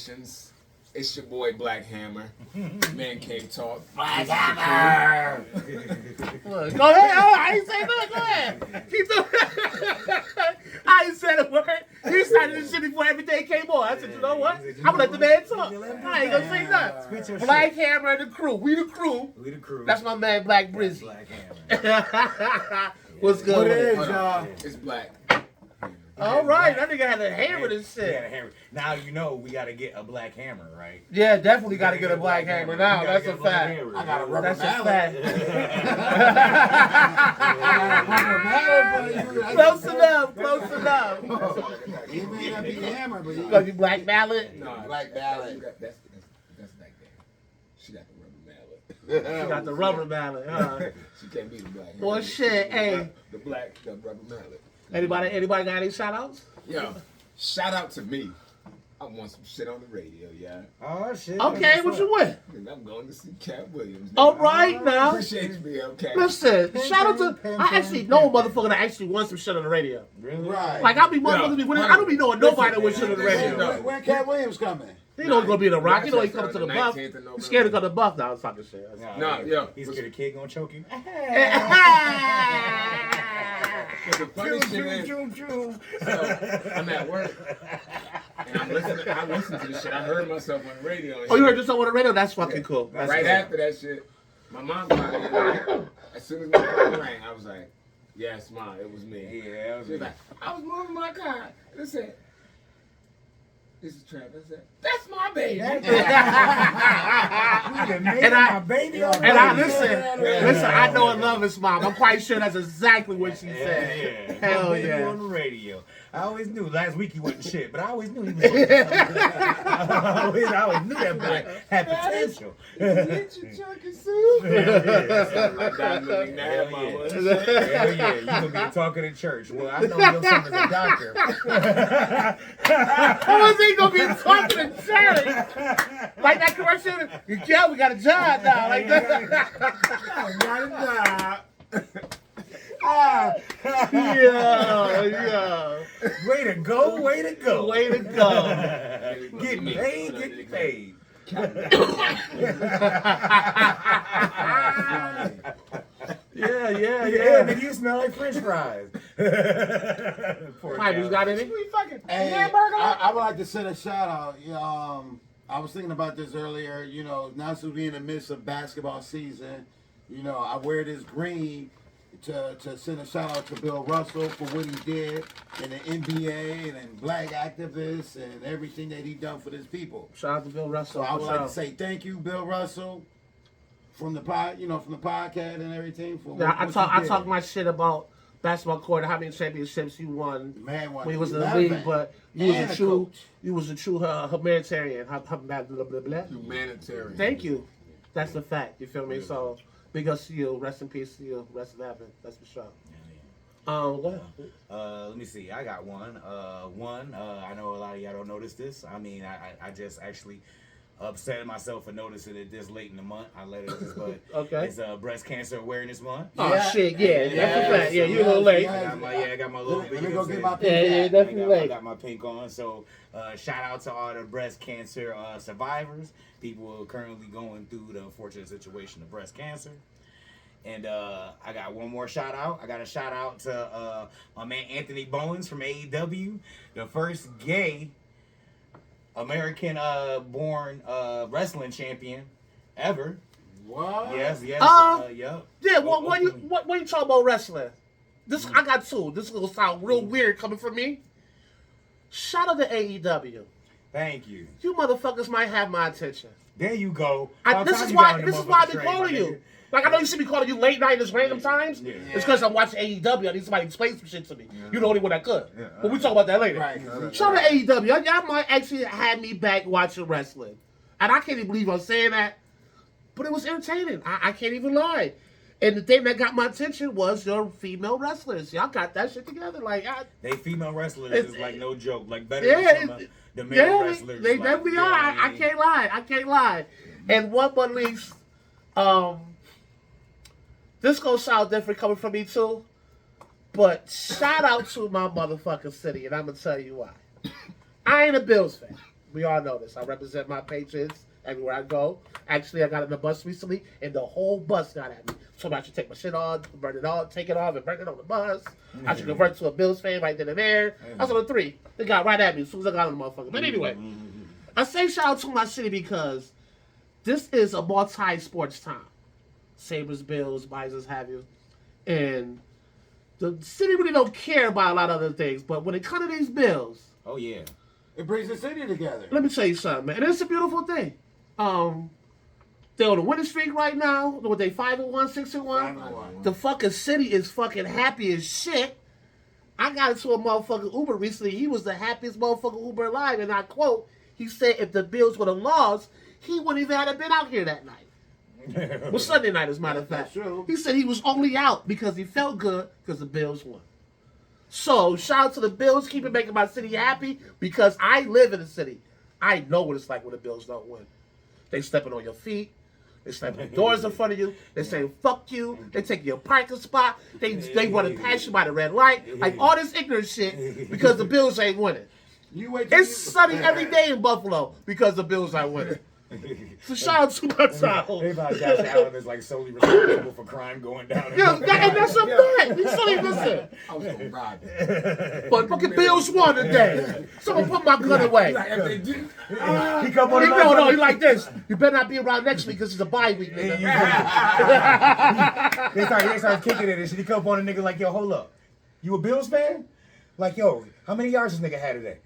Nations. It's your boy Black Hammer. Man Cave Talk. Black Hammer! Look, go ahead. Oh, I ain't say nothing. Go ahead. Keep doing I ain't said a word. He started this shit before every day came on. I said, you know what? I'm gonna let the man talk. I ain't gonna say nothing. Black Hammer and the crew. We the crew. We the crew. That's my man Black Brizzy. Black Hammer. What's good What with is, it? y'all? It's Black. All right, that nigga had a hammer this We got a shit. hammer. Now you know we gotta get a black hammer, right? Yeah, definitely gotta get a black hammer now. We gotta That's get a black fact. hammer, I got a man. rubber That's a mallet. fact. Close enough, close enough. He may not be the hammer, but he Cause you black mallet. No, Black Mallet. That's Black Hammer. She got the rubber mallet. She got the rubber mallet, huh? She can't be the Black Hammer. Well, shit, hey. The rubber mallet. Anybody got any shout outs? Yo, shout out to me. I want some shit on the radio, yeah. Oh shit. Okay, what you with? And I'm going to see Cat Williams. All right now. Appreciate you being okay. Listen, shout out to. I actually know a motherfucker that actually wants some shit on the radio. Really? Right. Like, I be motherfuckers be winning. I don't be knowing nobody that wants shit on the radio. When Cat Williams coming? He know he's gonna be in the rock. He know he's coming to the buff. 19th of November. He's scared to come to the buff now. I'm talking shit. No, yo. He's scared a kid gonna choke him. The funny shit is, so, I'm at work and I'm listening. I listen to this shit. I heard myself on the radio. And Oh, you shit. heard this on the radio? That's fucking cool. That's Right cool. after that shit, my mom called me. Like, as soon as my phone rang, I was like, "Yes, mom, it was me." Yeah, that was She was like, "I was moving my car." And I said, "This is Trap." I said, "That's my baby." And I, baby. and I listen. I know and love his mom. I'm quite sure that's exactly what she said. Yeah. Hell Baby yeah. on the radio. I always knew. Last week he wasn't shit, but I always knew he was. I always knew that boy had potential. Get your chunky soup. Like that Lily Nab, Hell mama. yeah. Hell yeah. You gonna be talking in church. Well, I know your son is a doctor. How is he gonna be talking in church? Like that commercial? Yeah, we got a job now. Like that. Yeah. Way to go, way to go. Way to go. Getting paid, getting paid. Yeah. Yeah, nigga, you smell like French fries. Poor Mike, you cow. got any? Hey, I would like to send a shout out. I was thinking about this earlier. You know, now since we're in the midst of basketball season, you know, I wear this green to send a shout out to Bill Russell for what he did in the NBA and black activists and everything that he done for his people. Shout out to Bill Russell. So I would like to say thank you, Bill Russell, from the podcast and everything. For Yeah, what you I did. talk my shit about basketball court, how many championships you won Man, when you was in the league, but you And was a coach. you was a true humanitarian. Blah, blah, blah, blah. Humanitarian. Thank you. That's the fact. You feel me? So big ups to you. Rest in peace to you. Rest in heaven. That's for sure. What? Let me see. I got one. I know a lot of y'all don't notice this. I mean, I just actually upset myself for noticing it this late in the month. I let it, but Okay. it's Breast Cancer Awareness Month. Oh Yeah. shit, yeah, that's a fact. Yeah, you a yeah, little late. yeah. I got my little. Let me you know go what I'm get my saying? pink Yeah, hat. definitely I late. got my pink on. So, shout out to all the breast cancer survivors, people who are currently going through the unfortunate situation of breast cancer. And I got one more shout out. I got a shout out to my man Anthony Bowens from AEW, the first gay American born wrestling champion ever. What? Yes. Yep. Oh, Yeah, when you talk about wrestling, this I got two. This is gonna sound real weird coming from me. Shout out to AEW. Thank you. You motherfuckers might have my attention. There you go. This is why I've been calling you. Like, I know you see me calling you late night at random times. Yeah. It's because I'm watching AEW. I need somebody to explain some shit to me. You're the only one that could. But we talk about that later. Right. Shout out to AEW. Y'all might actually have me back watching wrestling. And I can't even believe I'm saying that. But it was entertaining. I can't even lie. And the thing that got my attention was your female wrestlers. Y'all got that shit together. Like, They female wrestlers It's- is like no joke. Like better yeah, than some of the male wrestlers. they like, definitely you know are. what I mean? can't lie. I can't lie. And one but least, this gonna sound different coming from me too, but shout out to my motherfucking city, and I'm gonna tell you why. I ain't a Bills fan. We all know this. I represent my Patriots everywhere I go. Actually, I got on the bus recently, and the whole bus got at me. So I should take my shit off, burn it off, take it off, and burn it on the bus. I should convert to a Bills fan right then and there. I was on the 3. They got right at me as soon as I got on the motherfucker. But anyway, I say shout out to my city because this is a multi-sports town. Sabres, Bills, Bisons, have you. And the city really don't care about a lot of other things. But when it comes to these Bills, Oh yeah. It brings the city together. let me tell you something, man. And it's a beautiful thing. They're on a winning streak right now. What they 5-1, 6-1? 5-1. The fucking city is fucking happy as shit. I got into a motherfucking Uber recently. He was the happiest motherfucking Uber alive, and I quote, he said if the Bills would have lost, he wouldn't even have been out here that night. Well, Sunday night, as a matter of fact. That's true. He said he was only out because he felt good because the Bills won. So, shout out to the Bills, keeping making my city happy because I live in the city. I know what it's like when the Bills don't win. They stepping on your feet. They slamming doors in front of you. They saying fuck you. They take your parking spot. They running past you by the red light. Like all this ignorant shit because the Bills ain't winning. You wait till It's sunny every day in Buffalo because the Bills ain't winning. So shout out to my town. Everybody Josh Allen is like solely responsible for crime going down. Yeah, and that's a fact. You silly, listen. I was gonna rob it. But fucking Bills won today. Someone put my gun away. Like, if they did, He come on the No, he like this. You better not be around next week because it's a bye week, nigga. They start kicking it and shit. He come up on a nigga like, yo, hold up. You a Bills fan? Like, yo, how many yards this nigga had today?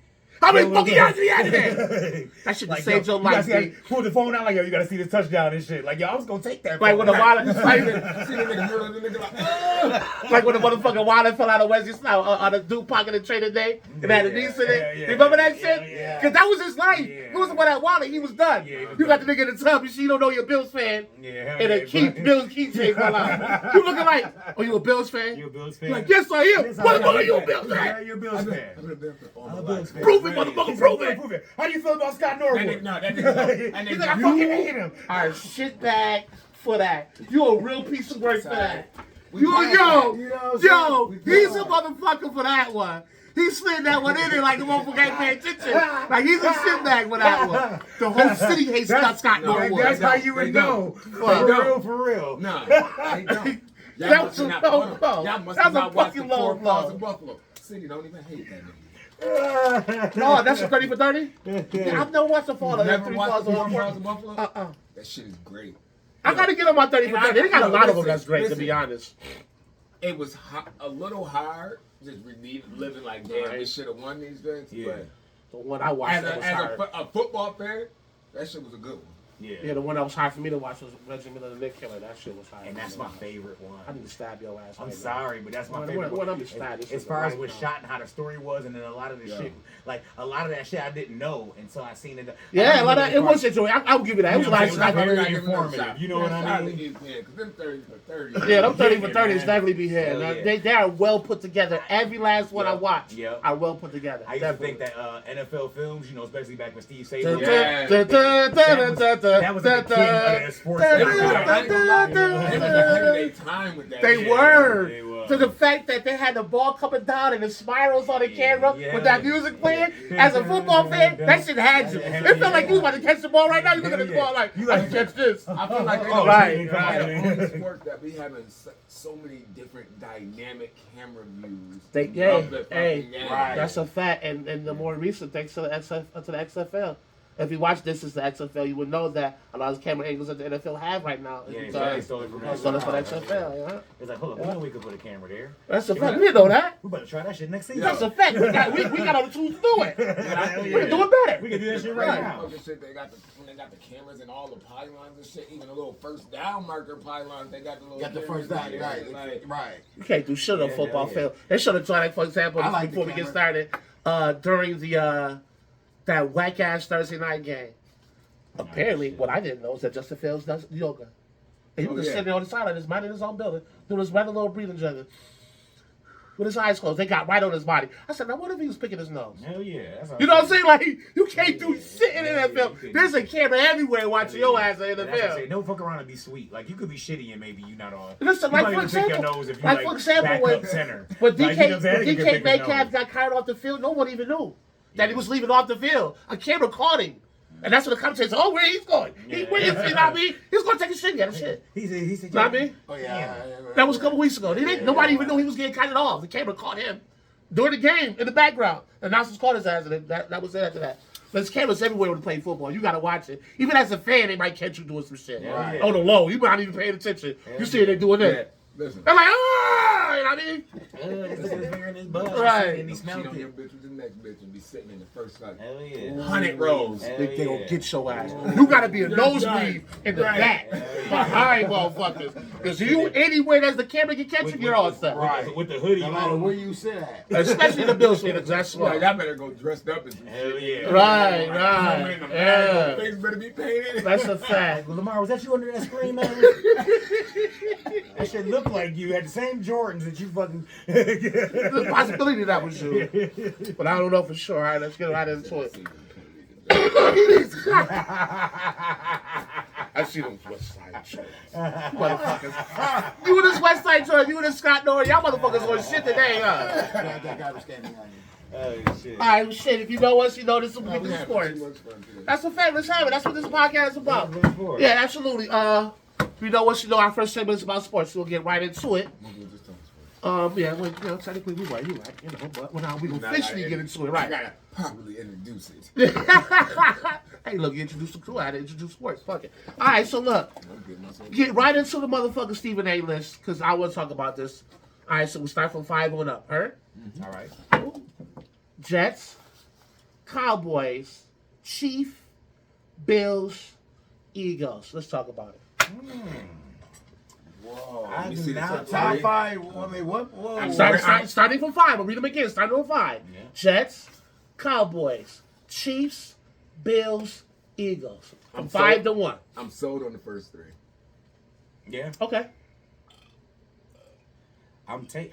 How many fucking yards did he have today? That shit Like, saved yo, your life, you gotta dude. see, pull the phone out like, yo, you gotta see this touchdown and shit. Like, yo, I was gonna take that. Like when the wallet, see the nigga, the nigga like, like when the motherfucking wallet fell out of Wesley Snipes on the Duke pocket and trading day, and had a niece in it. Yeah, You remember that shit? yeah. Because that was his life. Yeah. It wasn't for that wallet. He was done. Yeah, he was You got done. the nigga in the tub. You see, you don't know you're a Bills fan. Yeah, And a Bills keychain fell out. You looking like, oh, you a Bills fan? You a Bills fan? You're like, yes, I am. Yes, I Motherfucker, am. you a Bills Yeah, fan? you a Bills fan. I've been a Bills fan all my I'm a life. Bills fan. Prove it, motherfucker, prove it. Prove it. How do you feel about Scott That Norwood? nigga, no, that nigga, He's like, I fucking hate him. Are shitbag for that. You a real piece of work for that. We Yo, passed that, you know what I'm saying? We he's passed a motherfucker for that one. He slid that one in there like the motherfucker ain't paying attention. Like he's a shitbag for that one. The whole city hates Scott Norwood. That's how you would They know. don't. For real. Nah, they don't. Y'all That must was have a not- low hold on. blow. Y'all must That have was a not watched the fucking low core blow. flaws of Buffalo. City don't even hate that nigga. No, that's a 30 for 30? Yeah, I've never watched the fall of that Never 3 watched falls the core on flaws of Buffalo? Uh-uh. That shit is great. I gotta get on my 30 for 30. They got a lot of them that's great, to be Listen. honest. It was a little hard just living like, damn, we should have won these things. Yeah. The one I watched As, that was as hard. a football fan, that shit was a good one. Yeah, the one that was hard for me to watch was Reggie Miller, the Nick Killer. That shit was hard. And that's my favorite one. I need to stab your ass. I'm right now. sorry, but that's my When- favorite when one. I'm excited, this As is far as right what now. shot and how the story was, and then a lot of the shit, like a lot of that shit I didn't know until I seen it. Yeah, like that, it was enjoyable. I would give you that. It was Yeah, like, it was I very gotta give him another informative, shot. you know what I Shout out mean? to you, man, 'cause them 30 for 30. yeah, them 30 for Yeah, 30 is man. definitely be here. Hell Now, yeah. they are well put together. Every last one I watch Yeah. are well put together. I used to Definitely. think that NFL films, you know, especially back when Steve Dun, Saban. Yeah. dun, dun, dun, dun, dun, That was like the dun, king dun, of the sports. dun, They dun, was dun, ahead dun, of their time with that. They Yeah, were. they were. To the fact that they had the ball coming down and the spirals on the camera Yeah. with that music playing. As a football fan, that shit had you. It felt like you was about to catch the ball right now. You look at the Yeah. ball like, You I like- can catch this. I feel like they Oh, don't right, right. sport that we having so many different dynamic camera views. They, of yeah, the hey, fucking game. right. that's a fact. And the more recent, thanks to the XFL. If you watch This Is the XFL, you would know that a lot of the camera angles that the NFL have right now. Yeah, is exactly. They stole it from so that's for the XFL. Yeah. It's like, hold up, we know we could put a camera there. That's a fact. We didn't know that. We better try that shit next season. That's a fact. We got all the tools to do it. Hell We yeah. can do it better. We can do that shit right Right. now. Fucking shit, they got the cameras and all the pylons and shit. Even the little first down marker pylons, they got the little. Got the cameras first down, in there. right? Like, Right. You can't do shit on Yeah, football yeah. field. They should have tried, like, for example, I like before the we get camera. started, during the that whack ass Thursday night game. Apparently, what I didn't know is that Justin Fields does yoga. And he was Oh, just yeah. sitting on the sideline, just minding his own building, doing his regular little breathing juggle. With his eyes closed, they got right on his body. I said, now what if he was picking his nose? Hell yeah. That's You know what I'm saying? Like, you can't do shit in the Yeah, NFL. you can- There's a camera everywhere watching your ass in the That's what I say. NFL. Don't fuck around and be sweet. Like, you could be shitty and maybe you not on. Listen, You like, might for even pick your example, nose if you like, for example, back when- up center. But Like, you know what I'm saying? You can DK pick your Metcalf nose. got carried off the field, no one even knew. that he was leaving off the field. A camera caught him. And that's when the commentator said, oh, where he's going. Where is, you know what I mean? He's going to take a shit, get a shit. He said, You know what I mean? Oh yeah. That was a couple weeks ago. Nobody even knew he was getting cut off. The camera caught him during the game in the background. The announcers caught his ass, and that was it after that. There's cameras everywhere when you play football. You gotta watch it. Even as a fan, they might catch you doing some shit. Right. On the low. You might not even paying attention. You see they doing Yeah, that. listen. They're like, oh, you know what I mean? He's looking at his finger in his butt. Right. And he Cheat smelled on your it. bitch with the next bitch and be sitting in the first like Hell yeah. 100 rows. Hell They gonna yeah. get your ass. You gotta be a nosebleed in the Right. back. Behind motherfuckers. Because you anywhere that's the camera can catch you, you're all set. Right. With the hoodie No matter on. where you sit at. Especially the Bills fans, that's Yeah, smart. y'all better go dressed up and Hell yeah. Right, Coming right. in the bag, Yeah. your face better be painted. That's a fact. Lamar, was that you under that screen, man? That shit looked like you had the same Jordans that you fucking. There's a possibility that was you. But I don't know for sure. All right, let's get right into it. I see them West Side Joe. Motherfuckers. You and this West Side Joe, you and this Scott Norrie, y'all motherfuckers on shit today, huh? Yeah, that guy was standing on you. Oh shit. All right, well, shit, if you know us, you know this is We Weekly having Sports. too much fun today. That's a fact. Let's have it. That's what this podcast is about. Weekly Sports. Yeah, absolutely. If you know us, you know our first segment is about sports, so we'll get right into it. We'll just talk sports. Yeah, well, you know, technically we right, you right, you know, but now we gonna Nah, officially nah, get into it, I right? gotta properly introduce it. Hey, look, you introduced the crew. I had to introduce sports. Fuck it. All right, so look, I'm getting myself. get right into the motherfucking Stephen A. list because I want to talk about this. All right, so we start from 5 on up. Heard? All right. Jets, Cowboys, Chief, Bills, Eagles. Let's talk about it. Whoa. I me do see the not Top like. five. I mean, what? Whoa. I'm Starting from 5. I'll read them again. Starting from 5. Yeah. Jets, Cowboys, Chiefs, Bills, Eagles. From I'm 5 sold. to 1. I'm sold on the first 3. Yeah. Okay.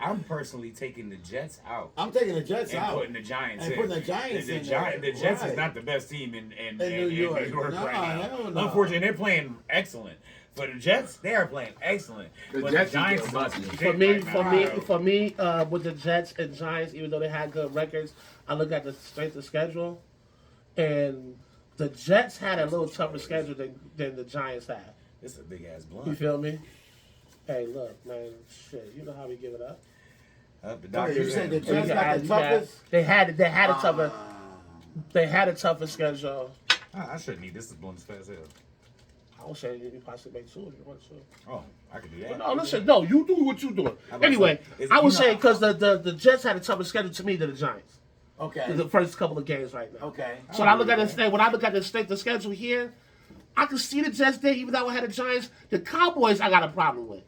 I'm personally taking the Jets out. I'm taking the Jets And out. putting the Giants And in. putting the Giants the in Giants, there. the Jets Right. is not the best team in New York. right Nah, now. hell no. Unfortunately, they're playing excellent. For the Jets, they are playing excellent. The But Jets the Giants is is about to getting For shit me, right for now. me, with the Jets and Giants, even though they had good records, I look at the strength of schedule, and the Jets had a little tougher schedule than the Giants had. This is a big ass You blunt. feel me? Hey, look, man, shit, you know how we give it up. The You doctors said the and- Jets got the toughest. They had a tougher schedule. I shouldn't eat this. This is blunt as fast as hell. I would say you possibly make 2 if you want to. Oh, I could do that. No, listen, no, you do what you doing. How about Anyway, so? Is- I you would know- say because the Jets had a tougher schedule to me than the Giants. Okay. The first couple of games right now. Okay. So when I look at this thing, when I look at the schedule here, I can see the Jets there, even though I had the Giants. The Cowboys, I got a problem with.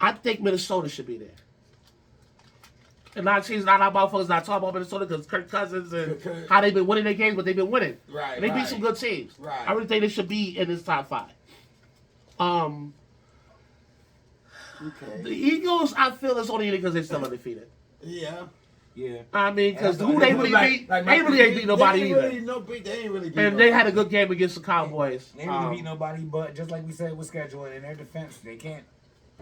I think Minnesota should be there. And a lot of teams, not our motherfuckers not talking about Minnesota because Kirk Cousins and how they've been winning their games, but they've been winning. Right, And they beat right. some good teams. Right. I really think they should be in this top 5. Okay. The Eagles, I feel it's only because they're still undefeated. Yeah. Yeah. I mean, because That's who the- they really like- beat, like they my- really ain't beat nobody they ain't either. Really, they ain't really beat And they had a good game against the Cowboys. They didn't beat nobody, but just like we said with scheduling, in their defense, they can't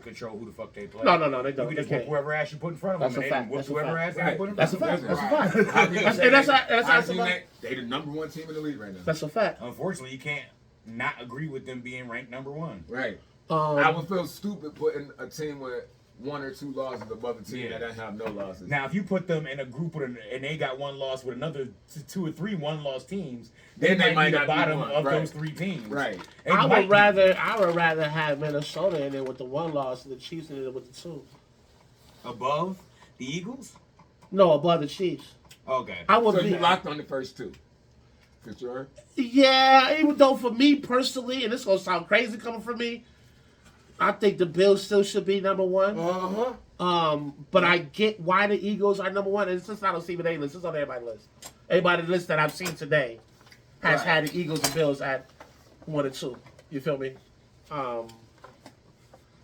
control who the fuck they play. No, they You don't. can They just can't. whoop whoever ass you put in front of That's them. a and fact. whoop That's a whoever fact. ass they Right. put in That's a front of fact. them. That's a fact. How can you That's- say and that's that? that's How that's can you a make- They the number 1 team in the league right now. that's a fact. Unfortunately, you can't not agree with them being ranked number 1. Right. I would Um, feel stupid putting a team with 1 or 2 losses above a team Yeah. that doesn't have no losses. Now, if you put them in a group with and they got 1 loss with another 2 or 3 1-loss teams, Then they might be the not be bottom one. of Right. those 3 teams. Right. They I might would rather have Minnesota in there with the 1 loss and the Chiefs in there with the 2. be above the Eagles. No, above the Chiefs. Okay. I would So be. you locked on the first 2. For sure. Yeah, even though for me personally, and this gonna sound crazy coming from me, I think the Bills still should be number 1. Uh-huh. But I get why the Eagles are number 1. And it's just not on Stephen A. list. It's on everybody's list. Everybody's list that I've seen today has Right. had the Eagles and Bills at 1 and 2. You feel me?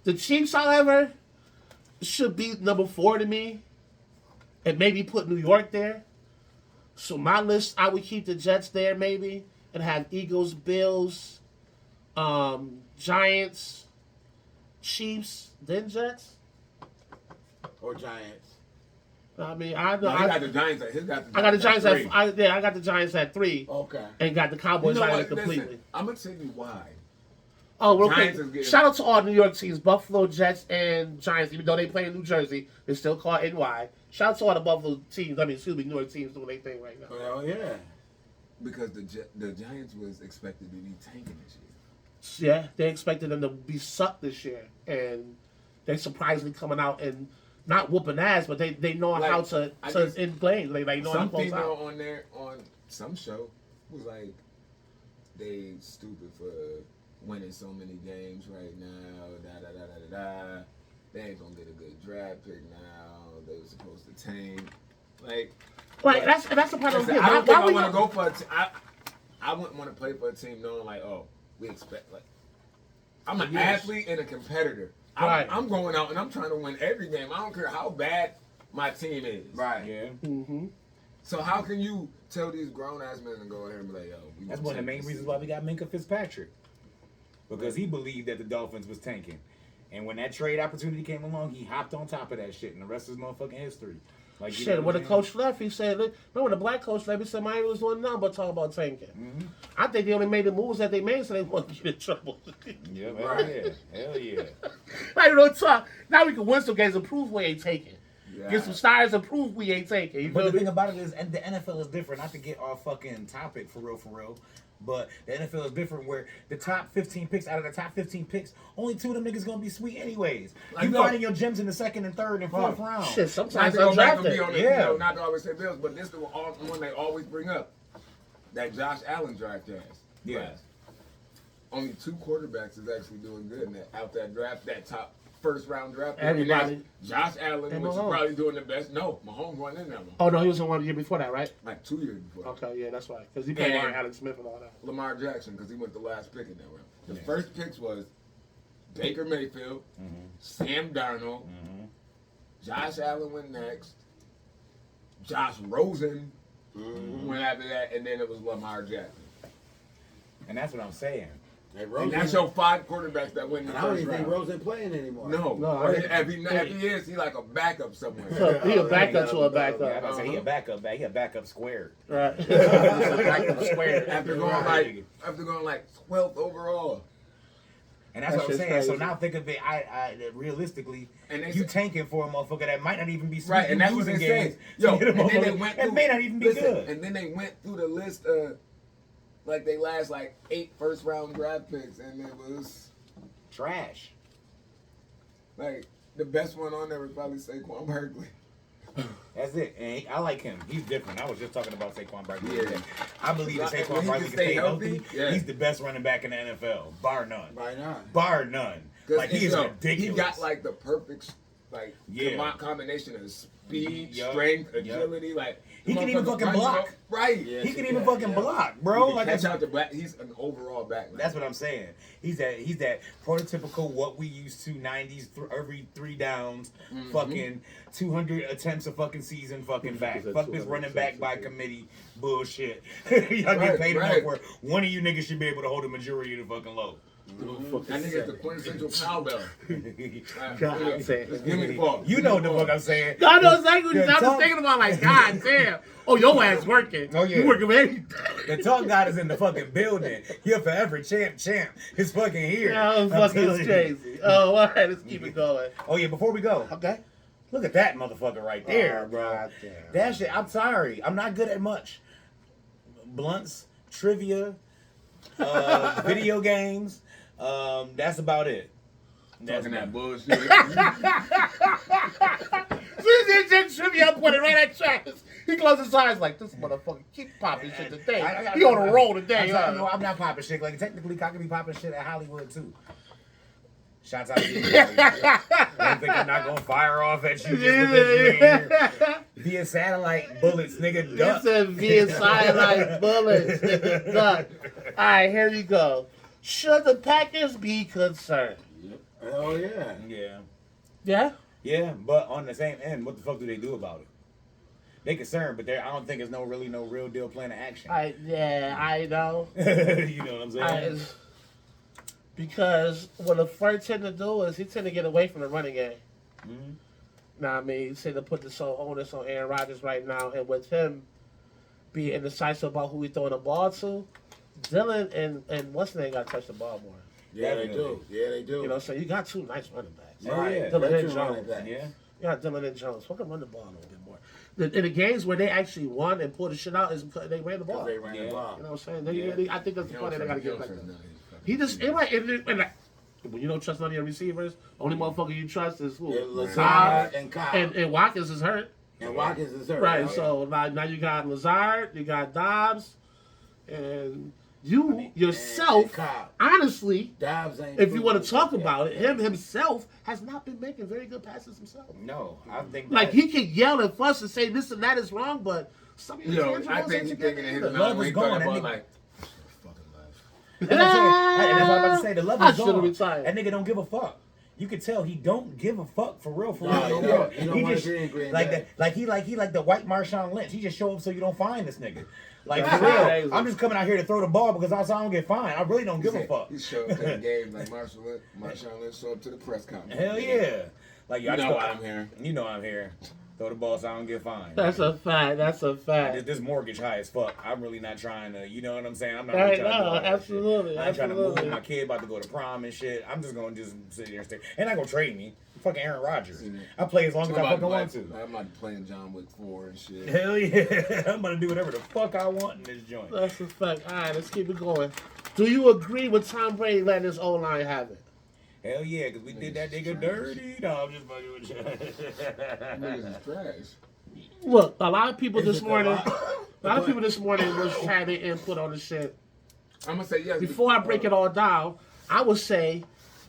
The Chiefs, however, should be number 4 to me, and maybe put New York there. So my list, I would keep the Jets there maybe, and have Eagles, Bills, Giants, Chiefs, then Jets. Or Giants. I mean, I No, know. he got the Giants. I got the Giants at 3. I got the Giants at 3, Okay. and got the Cowboys out of it completely. Listen, I'm gonna tell you why. Oh, real Giants quick. is getting- Shout out to all New York teams, Buffalo, Jets, and Giants. Even though they play in New Jersey, they're still called NY. Shout out to all the Buffalo teams. I mean, excuse me, New York teams doing their thing right now. Hell yeah. Because the Giants was expected to be tanking this year. Yeah, they expected them to be sucked this year, and they surprisingly coming out and not whooping ass, but they know Like, how to I guess in games. They know how Some to close female out. on there on some show was like, they stupid for winning so many games right now. Da da da da da da. They ain't gonna get a good draft pick now. They were supposed to tank. Like, Right, that's the part of listen, the I don't think I we want to go- go for a I wouldn't want to play for a team knowing like, oh, we expect like. I'm an Yes. athlete and a competitor. Right. I'm going out and I'm trying to win every game. I don't care how bad my team is. Right. Yeah. Mhm. So how can you tell these grown ass men to go ahead and be like, yo, we That's gonna one of the tank main this reasons season? why we got Minka Fitzpatrick. Because he believed that the Dolphins was tanking. And when that trade opportunity came along, he hopped on top of that shit, and the rest is motherfucking history. Like, you know Shit, what when the I'm saying? coach left, he said, remember when the black coach left, he said Miami was doing nothing but talk about tanking. Mhm. I think they only made the moves that they made so they wouldn't get in trouble. Yeah, hell Right. yeah. Hell yeah. Like, real talk. Now we can win some games and prove we ain't taking. Yeah. Get some stars and prove we ain't taking. You But feel the me? thing about it is, and the NFL is different. Not to get off fucking topic for real. But the NFL is different where the top 15 picks, out of the top 15 picks, only 2 of them niggas gonna be sweet anyways. Like, You look. finding your gems in the second and third and fourth round. Shit, Not sometimes to go back and be undrafted. on the, Yeah. not to always say Bills, but this is the one they always bring up. That Josh Allen draft class. Yeah. Class. Only 2 quarterbacks is actually doing good in that out that draft, that top first round draft. pick. And Everybody- that's Josh Allen, And which is Mahomes. probably doing the best. No, Mahomes wasn't in that one. Oh, no, he was in 1 year before that, right? Like 2 years before. Okay, yeah, that's right. Because he played And- Aaron Alex Smith and all that. Lamar Jackson, because he went the last pick in that round. The Yeah. first picks was Baker Mayfield, Sam Darnold, Josh Allen went next, Josh Rosen went after that, and then it was Lamar Jackson. And that's what I'm saying. Hey, And Rosen. that's your 5 quarterbacks that win the And I don't first even think round. Rosen playing anymore. No, No, or I- if he is, he like a backup somewhere. So he a backup to a Yeah, I backup. was about to say he a backup. He a backup squared. Right. Backup square. After going like 12th overall, And that's That what I'm shit's saying. So crazy. now think of it. I realistically, And they you said- tanking for a motherfucker that might not even be sweet. right? And You that's what they losing say. games Yo, to get a and then they motherfucker went that through, may not even be listen, good. And then they went through the list of like they last like 8 first round draft picks, and it was Trash. like the best one on there was probably Saquon Barkley. That's it. And I like him. He's different. I was just talking about Saquon Barkley. Yeah. I believe that When Saquon he Barkley can can stay stay healthy. healthy, yeah. He's the best running back in the NFL, bar none. Why not? Bar none. Like he is ridiculous. He got like the perfect like Yeah. combination of speed, Yup. strength, Yup. agility. Like He can even motherfucker fucking runs block. up- Right. Yeah. He can Yes, even yeah, fucking yeah. block, He bro. can Like catch that's, out the back. He's an overall back. Man. that's what I'm saying. He's that prototypical what we used to 90s every 3 downs, fucking 200 attempts a fucking season, fucking back. Fuck this running back by committee bullshit. Y'all get Right, paid right. enough where one of you niggas should be able to hold the majority of the fucking load. That nigga's the quintessential cowbell. Like, God yeah, damn. just give me the ball. You know what the fuck I'm saying. I know exactly what Yeah, I was Tom- thinking about. Like, God damn. Oh, your ass working. Oh, yeah. You working with anything. The talk god is in the fucking building. You're forever champ. His fucking here. Yeah, I'm fucking telling you. crazy. Oh, all right, let's keep it going. Oh yeah, before we go, Okay. look at that motherfucker right there, Oh, bro. God damn. That shit, I'm sorry. I'm not good at much. Blunts, trivia, video games. That's about it. That's Talking that about bullshit. He did trivia, put it right at Travis. He closed his eyes like, this motherfucker keep popping shit today. He on a roll today. No, I'm not popping shit. Like technically, I could be popping shit at Hollywood too. Shouts out to you. Don't think I'm not gonna fire off at you just because you ain't here. Via satellite bullets, nigga. He Duck. said via satellite bullets. Duck. All right, here you go. Should the Packers be concerned? Hell yeah. Yeah. Yeah? Yeah, but on the same end, what the fuck do they do about it? They concerned, but I don't think there's no real deal plan of action. I know. You know what I'm saying? Because what the first tend to do is he tend to get away from the running game. Mhm. Now, I mean, you say to put the sole onus on Aaron Rodgers right now, and with him being indecisive about who he throwing the ball to, Dylan and what's his name got to touch the ball more. Yeah, they Definitely. do. Yeah, they do. You know, so you got two nice running backs. Oh, yeah. Dylan and Veteran running Jones. backs. Yeah. You got Dylan and Jones. Fucking run the ball a little bit more. In the games where they actually won and pulled the shit out is because they ran the ball. They ran Yeah. the ball. You know what I'm saying? Yeah. I think that's the part they got to get back to. He just, Yeah. when you don't trust none of your receivers, only motherfucker you trust is who? Yeah, Cobb. Lazard and Cobb. And Watkins is hurt. And Watkins is hurt. Right, Yeah. so now you got Lazard, you got Dobbs, and you yourself, and Cobb. honestly, Dobbs ain't if you want to proven. talk about it, him himself has not been making very good passes himself. No, I think Like, that- he can yell and fuss and say this and that is wrong, but some of You his know, hands I ain't think he's together thinking in his either. love mind is when he gone, thought that about nigga- like, fucking life. That's what I'm saying. And that's what I'm about to say. The love I is should've gone. retired. That nigga don't give a fuck. You can tell he don't give a fuck for real. No, No he real. don't. He don't wanna be in Green like Bay. that. Like he like the white Marshawn Lynch. He just show up so you don't find this nigga. Like That's for real. crazy. I'm just coming out here to throw the ball because I don't get fined. I really don't give a fuck. He showed up to the game like Marshawn Lynch showed up to the press conference. Hell yeah. Like You I know just- why I'm here. You know I'm here. Throw the ball so I don't get fined. That's a fact. That's a fact. This mortgage high as fuck. I'm really not trying to, you know what I'm saying? I'm not Right, really trying to do no, all that absolutely, shit. I ain't trying to absolutely. move my kid about to go to prom and shit. I'm just gonna just sit here and stay. And not gonna trade me. Fucking Aaron Rodgers. I play as long as I fucking want to. I'm about playing John Wick 4 and shit. Hell yeah. I'm gonna do whatever the fuck I want in this joint. That's a fact. All right, let's keep it going. Do you agree with Tom Brady letting his O-line have it? Hell yeah, because we did that nigga dirty. No, I'm just fucking with you. Niggas is trash. Look, a lot of people Is this it the morning, lot? a lot of people this morning was trying to input on the shit. I'm gonna say yes. Before I break it all down, I would say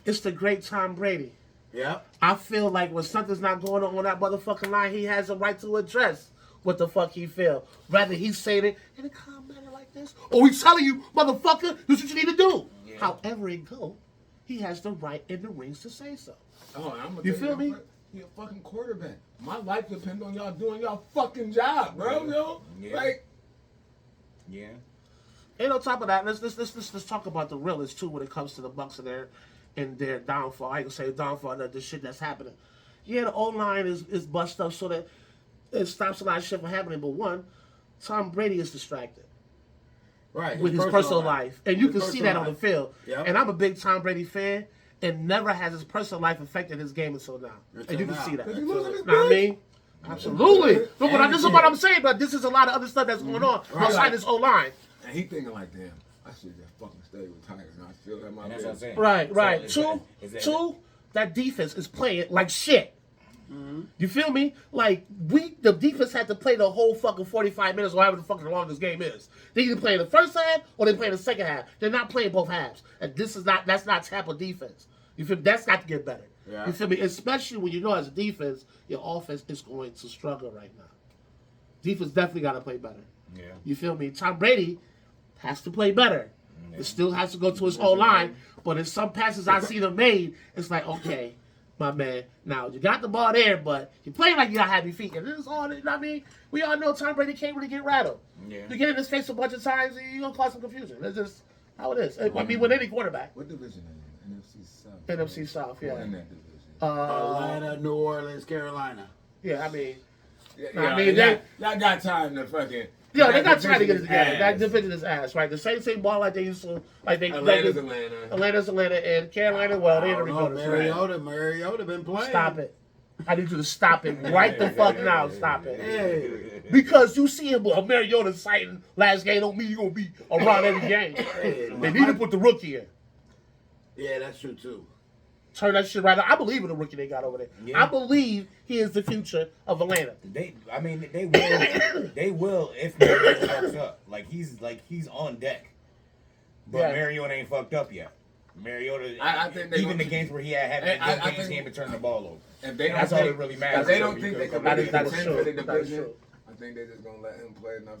it's the great Tom Brady. Yep. I feel like when something's not going on that motherfucking line, he has a right to address what the fuck he feel. Rather he's saying it in a calm manner like this, or he's telling you, motherfucker, this is what you need to do. Yeah. However it go, he has the right in the rings to say so. Oh, I'm gonna You tell feel me? what, he a fucking quarterback. My life depends on y'all doing y'all fucking job, bro. Yeah. Yo, Yeah. like Yeah. And on top of that, let's talk about the realest too when it comes to the Bucks and their downfall. I can say downfall, the shit that's happening. Yeah, the O line is bust up so that it stops a lot of shit from happening. But one, Tom Brady is distracted Right. with his personal life, and you His can see personal that on the life. field. Yep. And I'm a big Tom Brady fan, and never has his personal life affected his game until now. Until and you can now. see that. Did he You lose in his know what I bed? mean? Absolutely. Look, And this is he what did. I'm saying, but this is a lot of other stuff that's going on Right. outside this O line. and he thinking like, damn, I should just fucking stay retired. And I feel that my And that's what I'm saying. Right, So right. is Two, that- that defense is playing like shit. You feel me? Like the defense had to play the whole fucking 45 minutes or however the fucking long this game is. They either play in the first half or they play in the second half. They're not playing both halves, and that's not Tampa defense. You feel me? That's got to get better. Yeah. You feel me? Especially when you know as a defense, your offense is going to struggle right now. Defense definitely got to play better. Yeah. You feel me? Tom Brady has to play better. It still has to go to his whole line. But in some passes I see them made, it's like, okay, my man, now you got the ball there, but you play like you got happy feet. And this is all, you know what I mean? We all know Tom Brady can't really get rattled. Yeah. You get in his face a bunch of times, you're going to cause some confusion. That's just how it is. I mean, with any quarterback. What division are you in? NFC South. NFC South, Who yeah. in that division? Atlanta, New Orleans, Carolina. Yeah, I mean, Yeah, I mean, y'all got time to fucking. yeah, they that got time to get it division is together. That ass. division is ass, right? The same ball like they used to, like they Atlanta's Atlanta. Atlanta's Atlanta, and Carolina, well, they in the rebuilding. Mariota been playing. Stop it. I need you to stop it right the fuck now. Stop it. Hey. Because you see him, Mariota sighting last game don't mean you're going to be around every game. They need to put the rookie in. Yeah, that's true too. Turn that shit right out. I believe in the rookie they got over there. Yeah. I believe he is the future of Atlanta. They will. They will if Mariota fucks up. Like he's on deck, but Yeah. Mariota ain't fucked up yet. Mariota, I think they even gonna- the games where he had I good games, think- he ain't been turning the ball over. If they don't That's all think, that really matters. If they don't You think could they can come That really is- that is contend true. for the That is division, true. I think they're just gonna let him play enough,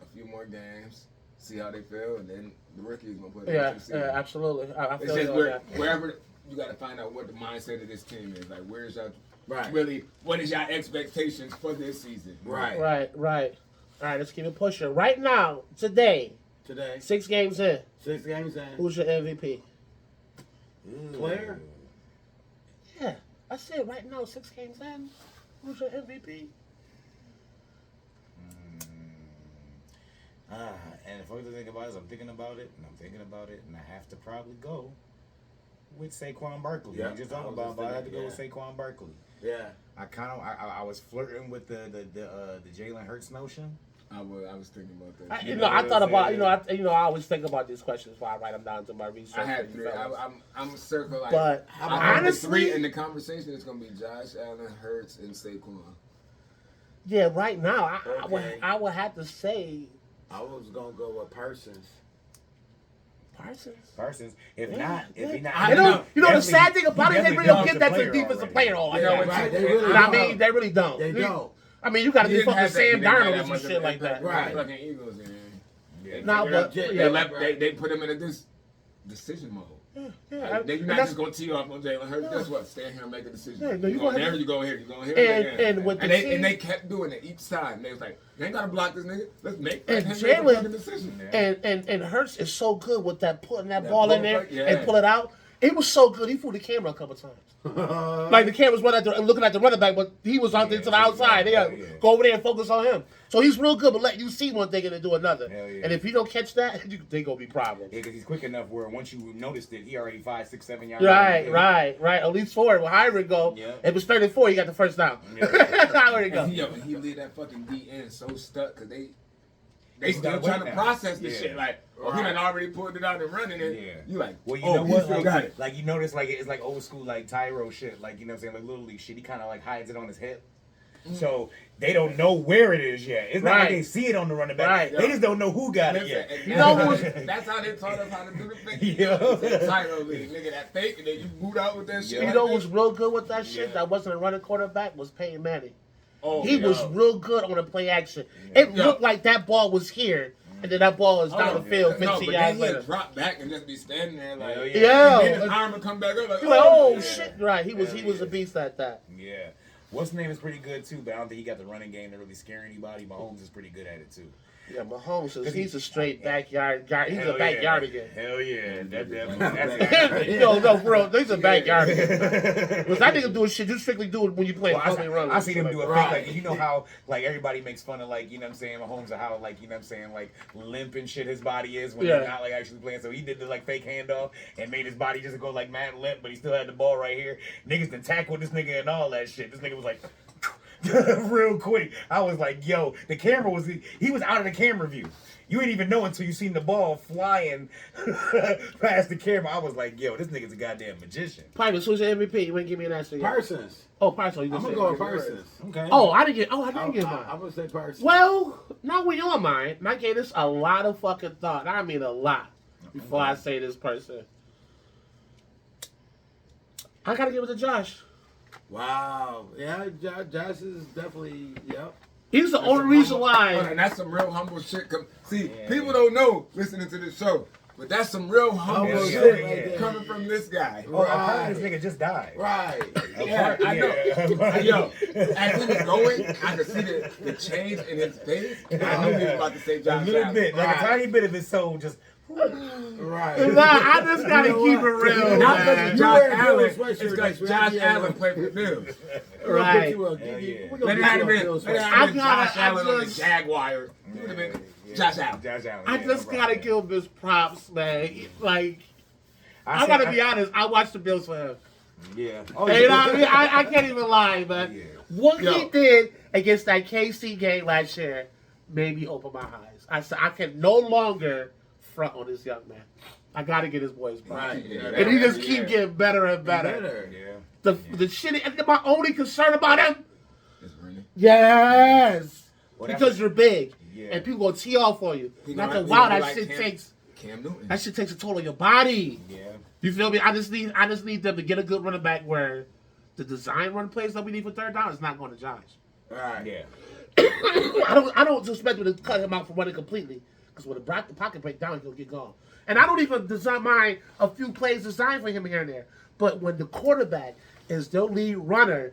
a few more games, see how they feel, and then the rookie is gonna put it Yeah, into the season. absolutely. I It's feel just you on that. wherever you got to find out what the mindset of this team is. Like, where's y'all Right. really? What is y'all expectations for this season? Right. Right. All right, let's keep it pushing. Right now, today, Today, 6 games in, 6 games in. who's your MVP? Claire? Yeah, I said right now, 6 games in. Who's your MVP? And if I to think about it, I'm thinking about it, and I have to probably go with Saquon Barkley. Yeah, We just talked I was about, just but I had to thinking, go with Saquon Barkley. Yeah. I was flirting with the Jalen Hurts notion. I was thinking about that. I thought about, I always think about these questions before I write them down to my research. I had three. I'm a circle like. But honestly, three in the conversation, it's gonna be Josh Allen, Hurts, and Saquon. Yeah, right now Okay. I would have to say I was gonna go with Parsons. Parsons. If Yeah, not, yeah. if he not, The sad thing about it, they really don't get that to defensive defensive player all. You know what? Right, they really I don't. mean, they really don't. They don't. I mean, you got to He be didn't fucking have that- he Sam didn't have Darnold that and much some of shit an like that. impact. Right. Fucking Eagles, man. Yeah. Nah, but They yeah, left. They put him in a decision mode. yeah, Like, you're and not that's- just gonna tee off on Jalen Hurts. Guess what? Stay here and make a decision. Yeah, no, you you go gonna there, have- you go here, you go here. And with the team- and they kept doing it each time. They was like, you ain't gotta block this nigga. Let's make And him make a Jalen- fucking decision. and Hurts is so good with that putting that That ball in ball there fake, yeah. and pull it out. It was so good. He fooled the camera a couple times. Like the cameras went looking at the running back, but he was out there to the outside. They gotta go over there and focus on him. So he's real good, but let you see one thing and then do another. Hell yeah. And if you don't catch that, they gonna be problems. Yeah, because he's quick enough where once you noticed it, he already 5, 6, 7 yards. Right. At least 4. Well, Hiring go. Yeah. It was 34. He got the first down. Yeah. There you go. And he leave that fucking D end so stuck because they They still gotta trying wait to now. process this Yeah. shit. Like, he done already pulled it out and running it. Yeah. You like, Well, you oh, know he what? still got it. Like you notice, like it's like old school, like Tyro shit. Like you know, what I'm saying like little league shit. He kind of like hides it on his hip, so they don't know where it is yet. It's not like Right. they see it on the running back. Right. They just don't know who got it Listen, yet. and You know who's- that's how they taught us how to do the fake. Yeah. Tyro league, nigga, that fake, and then you boot out with that shit. You like know that. who's real good with that shit? Yeah. That wasn't a running quarterback was Peyton Manning. Oh, He was real good on the play action. It Yeah. looked like that ball was here, and then that ball is down the field 15 but yards then he'd later. drop back and just be standing there like, Hell Yeah. and then his arm would come back up like, You're like, oh yeah. shit! Right, he was Yeah. a beast at that. Yeah. What's name is pretty good too, but I don't think he got the running game to really scare anybody. Mahomes is pretty good at it too. Yeah, Mahomes he's a straight backyard guy. He's Hell a backyardigan. Hell yeah. No, for real, he's a backyardigan. Because that nigga doing shit you strictly do it when you play Well, fucking run. I seen him do a fake, Right. like, you know how, like, everybody makes fun of, like, you know what I'm saying, Mahomes, or how, like, you know what I'm saying, like, limp and shit his body is when Yeah. he's not, like, actually playing. So he did the, like, fake handoff and made his body just go, like, mad limp, but he still had the ball right here. Niggas done tackled this nigga and all that shit. This nigga was like, real quick. I was like, yo, the camera was, he was out of the camera view. You ain't even know until you seen the ball flying past the camera. I was like, yo, this nigga's a goddamn magician. Pirates, who's your MVP? You ain't give me an answer yet. Parsons. Oh, Parsons. You I'm just gonna said go with it. Parsons. Okay. Oh, I didn't get mine. I'm gonna say Parsons. Well, now we on mine. And I gave this a lot of fucking thought. I mean a lot before I say this person. I gotta give it to Josh. Wow. Yeah, Josh is definitely, yep. He's the only reason why. And that's some real humble shit. See, Yeah. people don't know listening to this show, but that's some real humble Humble shit shit right there. coming from this guy. Oh, a part of this nigga just died. Right. Yeah, I know. Yeah. Yo, as he was going, I could see the change in his face. I knew he was about to say A Josh little Allen. bit, like Right. a tiny bit of his soul just. Right. Nah, I just gotta You know keep it what? real, Not man. because You Josh wear a Allen, Bills it's sweatshirt because next week. Josh Yeah. Allen played for the Bills. Right. Let it have been Josh Allen on the Jaguars. It would have been Josh Allen. Josh Allen. I yeah, just no gotta problem. give him his props, man. Like, I said- gotta be honest. I watched the Bills for him. Yeah. Oh, And, you know what I mean? I can't even lie, man. Yeah. What Yo. he did against that KC game last year made me open my eyes. I said I can no longer front on this young man. I gotta get his boys back. Right. And he just keep getting better and better. Yeah. The shitty. And my only concern about him, It's running. yes, Well, because that's- you're big Yeah. and people gonna tee off on you. He Not gonna- the he wow, gonna be that like shit Cam- takes. Cam Newton. That shit takes a toll on your body. Yeah. You feel me? I just need them to get a good running back where the design run plays that we need for third down is not going to Josh. Right. Yeah. I don't expect them to cut him out from running completely because when the pocket break down, he'll get gone. And I don't even mind a few plays designed for him here and there. But when the quarterback is the lead runner,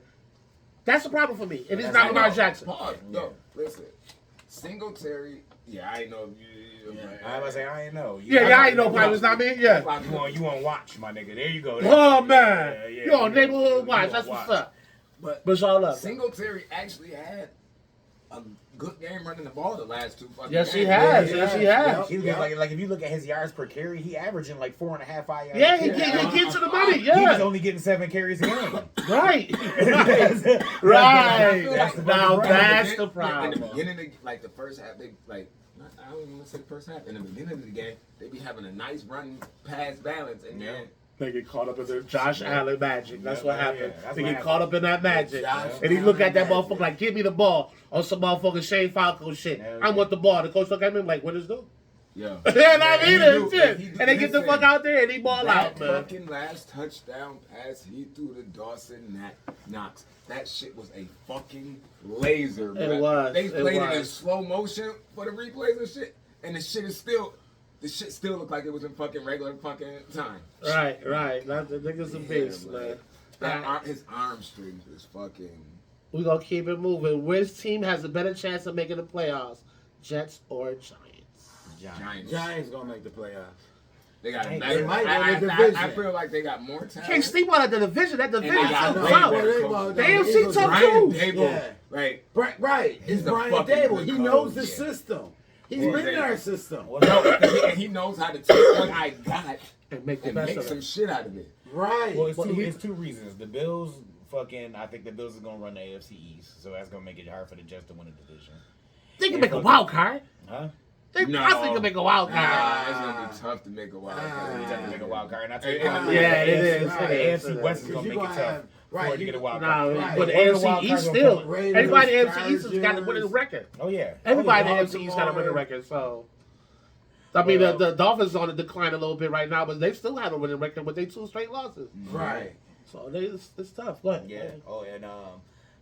that's a problem for me. And it's not Lamar Jackson. Pause. No, listen. Singletary. Yeah, I ain't know if you. I was about to say, I ain't know. Yeah, I ain't no problem. It's not me. Yeah. You want watch, my nigga. There you go. Oh man, Yeah, you on yeah. neighborhood You watch? on That's what's watch. up. But it's all up. Singletary actually had a good game running the ball the last two fucking Yes, games. he has. Yes, he has. He was like if you look at his yards per carry, he averaging like 4.5 yards. Yeah, he per carry. get to the money. He was Yeah, only getting 7 carries a game. right. I feel Right. like Now in that's the the In the problem. beginning, like the first half, they like. I don't even want to say the first half. In the beginning of the game, they be having a nice run pass balance, and then They get caught up in the Josh Allen magic. That's what happened. that's They what get caught up in that magic. Josh And he look at that Allen motherfucker like, give me the ball. On some motherfucking Shane Falco shit. Hell I yeah. want the ball. The coach look at me like, what is do? yeah. And I mean he it, do- shit. he do- And they get the listen, fuck out there and he ball that out, man. fucking last touchdown pass he threw to Dawson Knox. That shit was a fucking laser, bro. It was, They it played it in was. slow motion for the replays and shit, and the shit still looked like it was in fucking regular fucking time. Right. That, the nigga's a beast, man. His arm strength is fucking. We gonna keep it moving. Which team has a better chance of making the playoffs? Jets or Giants? Giants. Giants gonna make the playoffs. They got They better. might I win the division. I feel like they got more talent. Can't sleep on the division. That And division they got so way tough. better Well, coaches. The AFC Eagles- tough Brian too. Dable, Yeah. right? Right. It's He's a Brian fucking Dable. good He coach, knows the yeah. system. He's Yeah. been in our system. And he knows how to take what I got And make the and best make of some it. shit out of it. Right. Well, it's But it's two reasons. The Bills, I think the Bills is gonna run the AFC East, so that's gonna make it hard for the Jets to win the division. They can make a wild card. Huh? They possibly can make a wild card. It's gonna be tough to make a wild It's card. tough to make a wild card, and I tell you, Yeah, what, it is. The It is. AFC West is Because gonna you make it gonna tough have- for right, it to get a wild Nah, card. Right. but the One of the AFC wild cards East gonna still. come- Raiders, Everybody in the AFC East has got to Chargers. win a record. Oh yeah. Everybody in the Oh, AFC East got to win a Baltimore. record. So, I mean, Well- the Dolphins on the decline a little bit right now, but they still have a winning record with their 2 straight losses. Right. So it's tough. Go ahead. Yeah. Oh, and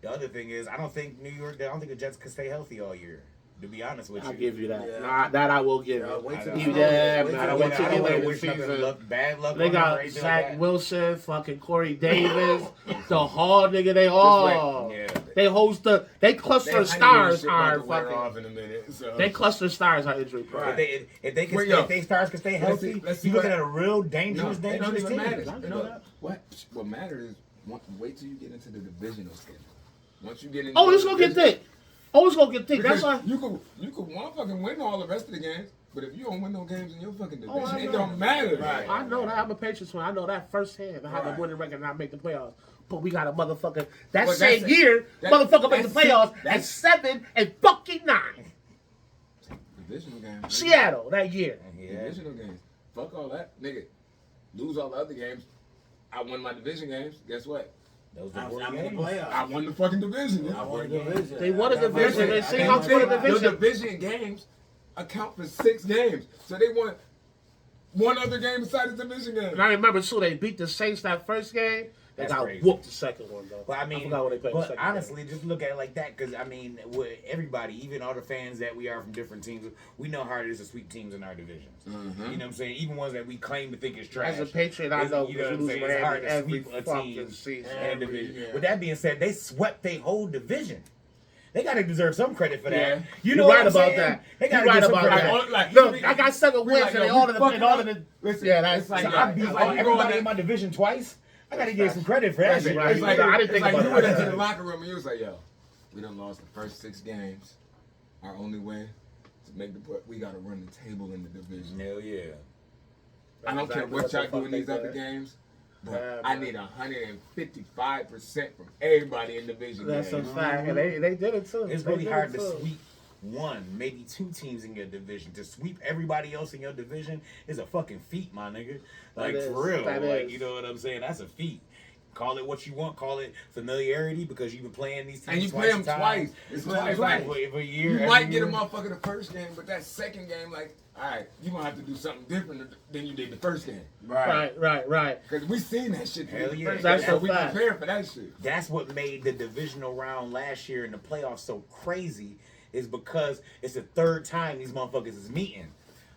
the other thing is, I don't think the Jets can stay healthy all year. To be honest with you, I'll give you that. Yeah. Nah, that I will give Yeah, you. wait till I- the Yeah, season. man, Wait I till don't the want you to season. get I later wish nothing season. bad luck. They on them or got anything Zach like that. Wilson, fucking Corey Davis, the Hall nigga. They all Yeah. they host the they cluster stars are fucking. off in a minute. So. They cluster stars are injury prone. Right. If they can Wait, stay, yo. if they stars can stay Let's see- healthy, let's see you're looking what- at a real No, dangerous it don't even team. matter. You know that? What matters is wait till you get into the divisional schedule. Once you get in, Oh, it's gonna get thick. Oh, it's gonna get thick. That's Because why. you could motherfucking win all the rest of the games, but if you don't win no games in your fucking division, Oh, I it know. don't matter. Right. I know that. I'm a Patriots fan. I know that firsthand. I had Right. to win the record and not make the playoffs. But we got a motherfucker that Well, same that's- year, that- motherfucker made the that's- playoffs at that's- 7 and fucking 9. Divisional games. Seattle that year. Yeah. Divisional games. Fuck all that, nigga. Lose all the other games. I won my division games. Guess what? Those are I'm the in the games. I playoffs. won the fucking division. I won the division. They won a I got my division. way. They I see got how my good way. a division- Your division games account for 6 games. So they won one other game besides the division game. And I remember too, they beat the Saints that first game. They That's got crazy. whooped the second one though. But I mean, forgot when they played the but second honestly, just look at it like that, because I mean, with everybody, even all the fans that we are from different teams, we know how hard it is to sweep teams in our divisions. Mhm. You know what I'm saying? Even ones that we claim to think is trash. As a Patriot, I It's- know you because what we I'm lose saying? It's hard Miami to every sweep a fucking team season. and Every division. year. With that being said, they swept their whole division. They gotta deserve some credit for that. Yeah. You You're know what right I'm about saying? that. They You're gotta right give some about credit. that. Like, like, Look, we- I got 7 we wins like, and yo, all we of the fucking and all up. of the. Listen, Yeah, that's it's like, So yo, I beat it's like you everybody going in my division twice. I gotta give some credit for that It's shit. right. like, I didn't it's think like about you that. went into the locker room and you was like, yo, we done lost the first 6 games. Our only way to make the point, we gotta run the table in the division. Hell yeah. I don't care Exactly what what the y'all do fuck in they these other said. games, but Yeah, I man. need 155% from everybody in the division That's a games. fact, and they did it too. It's They really did hard it, to too. sweep one, maybe 2 teams in your division. To sweep everybody else in your division is a fucking feat, my nigga. Like, That for is. real. That Like, is. you know what I'm saying? That's a feat. Call it what you want. Call it familiarity, because you've been playing these teams And you play them a time. twice. It's Twice, like, for a year. you every might get year. a motherfucker the first game, but that second game, like, all right, you gonna have to do something different than you did the first game. Right. Right. Because we seen that shit. Hell yeah. That's so a we fact. prepared for that shit. That's what made the divisional round last year in the playoffs so crazy, is because it's the 3rd time these motherfuckers is meeting.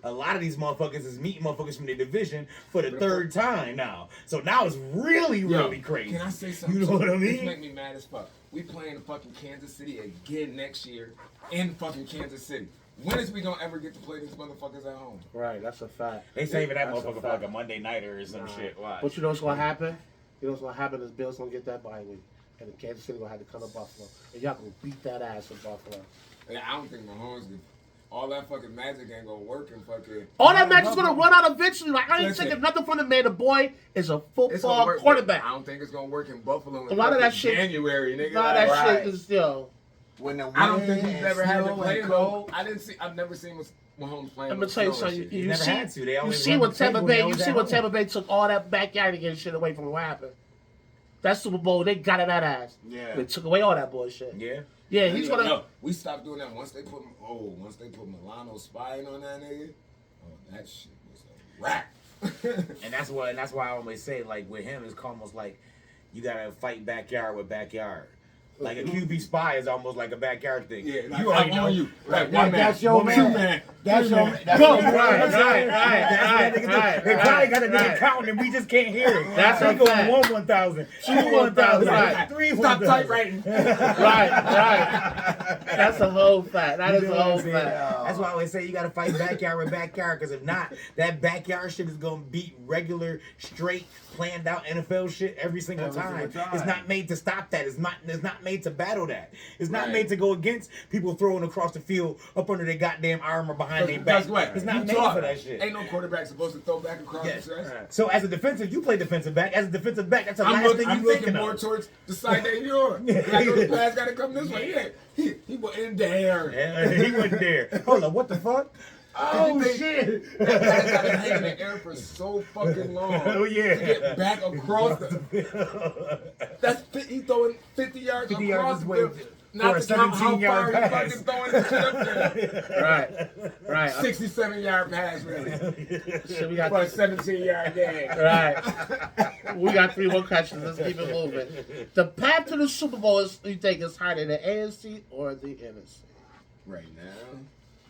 A lot of these motherfuckers is meeting motherfuckers from the division for the 3rd time now. So now it's really, really crazy. Can I say something? You know what I This mean? make me mad as fuck. We playing fucking Kansas City again next year in fucking Kansas City. When is we gonna ever get to play these motherfuckers at home? Right. That's a fact. They saving that That's a motherfucker for fact. like a Monday nighter or some shit. Why? But you know what's gonna happen? You know what's gonna happen is Bills gonna get that bye week. and the Kansas City gonna have to come to Buffalo, and y'all gonna beat that ass in Buffalo. Yeah, I don't think Mahomes did. All that fucking magic ain't gonna work in fucking. All that match is gonna run out eventually. Like I ain't Listen. taking nothing from the man. The boy is a It's gonna football work, quarterback. I don't think it's gonna work in Buffalo. In A lot of that fucking shit- January, nigga. A lot of that Like, shit is still. When the I don't think wind he's and ever had to snow play and though. cold. I've never seen Mahomes playing. I'm gonna with tell you snow and something. shit. You never see, had to. They you always see run what the Tampa table Bay. when You they was see at what home. Tampa Bay took all that backyard to get shit away from what happened. That Super Bowl, they got it that ass. Yeah. They took away all that bullshit. Yeah. Yeah, he's gonna. No, we stopped doing that once they put Milano spying on that nigga. Oh, that shit was a wrap. And that's why I always say, like, with him, it's almost like you gotta fight backyard with backyard. Like a QB spy is almost like a backyard thing. Yeah, like, you already I'm know on you. Like one man, That's your one man. man. That's your man. That's Go, your right, man. right. They probably got a nigga counting and we just can't hear it. That's he a going fact. 1,000, 1,000, right. 3 Stop 1,000. typewriting. Right. That's a whole fact. That is You know a what whole I'm saying? fact. That's why I always say you gotta fight backyard with backyard, because if not, that backyard shit is gonna beat regular, straight, planned out NFL shit every single Every time. single time. It's not made to stop that. It's not made to battle that. It's not Right. made to go against people throwing across the field up under their goddamn arm or behind their back. Guess what? It's not You made talk. for that shit. Ain't no quarterback supposed to throw back across Yes. the chest. So as a defensive, you play defensive back. As a defensive back, that's the last thing I'm you're looking thinking more of. towards the side that you're on. Like, I know the pass got to come this way. Yeah, he was in there. Yeah, he wasn't there. Hold up, what the fuck? Oh shit! That pass got to hang in the air for so fucking long. Oh yeah. To get back across he throwing 50 yards 50 across yards the away field. for Not a to count how 17-yard far he pass. fucking throwing the shit up there. Right. 67-yard pass, really. So we got For a 17-yard game. right. We got 3 more questions. Let's keep it moving. The path to the Super Bowl is, you think, is higher in the AFC or the NFC? Right now.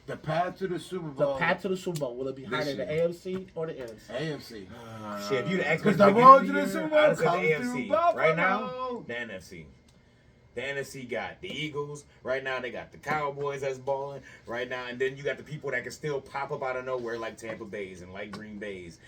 The path to the Super The Bowl. path to the Super Bowl, will it be higher in the AFC or the NFC? AFC. Shit, if you'd asked me Because at the beginning road of to the the year, Super Bowl I'd say comes the through AFC. Buffalo. Right now, the NFC. The NFC got the Eagles. Right now, they got the Cowboys that's balling. Right now, and then you got the people that can still pop up out of nowhere, like Tampa Bay's and like Green Bay's.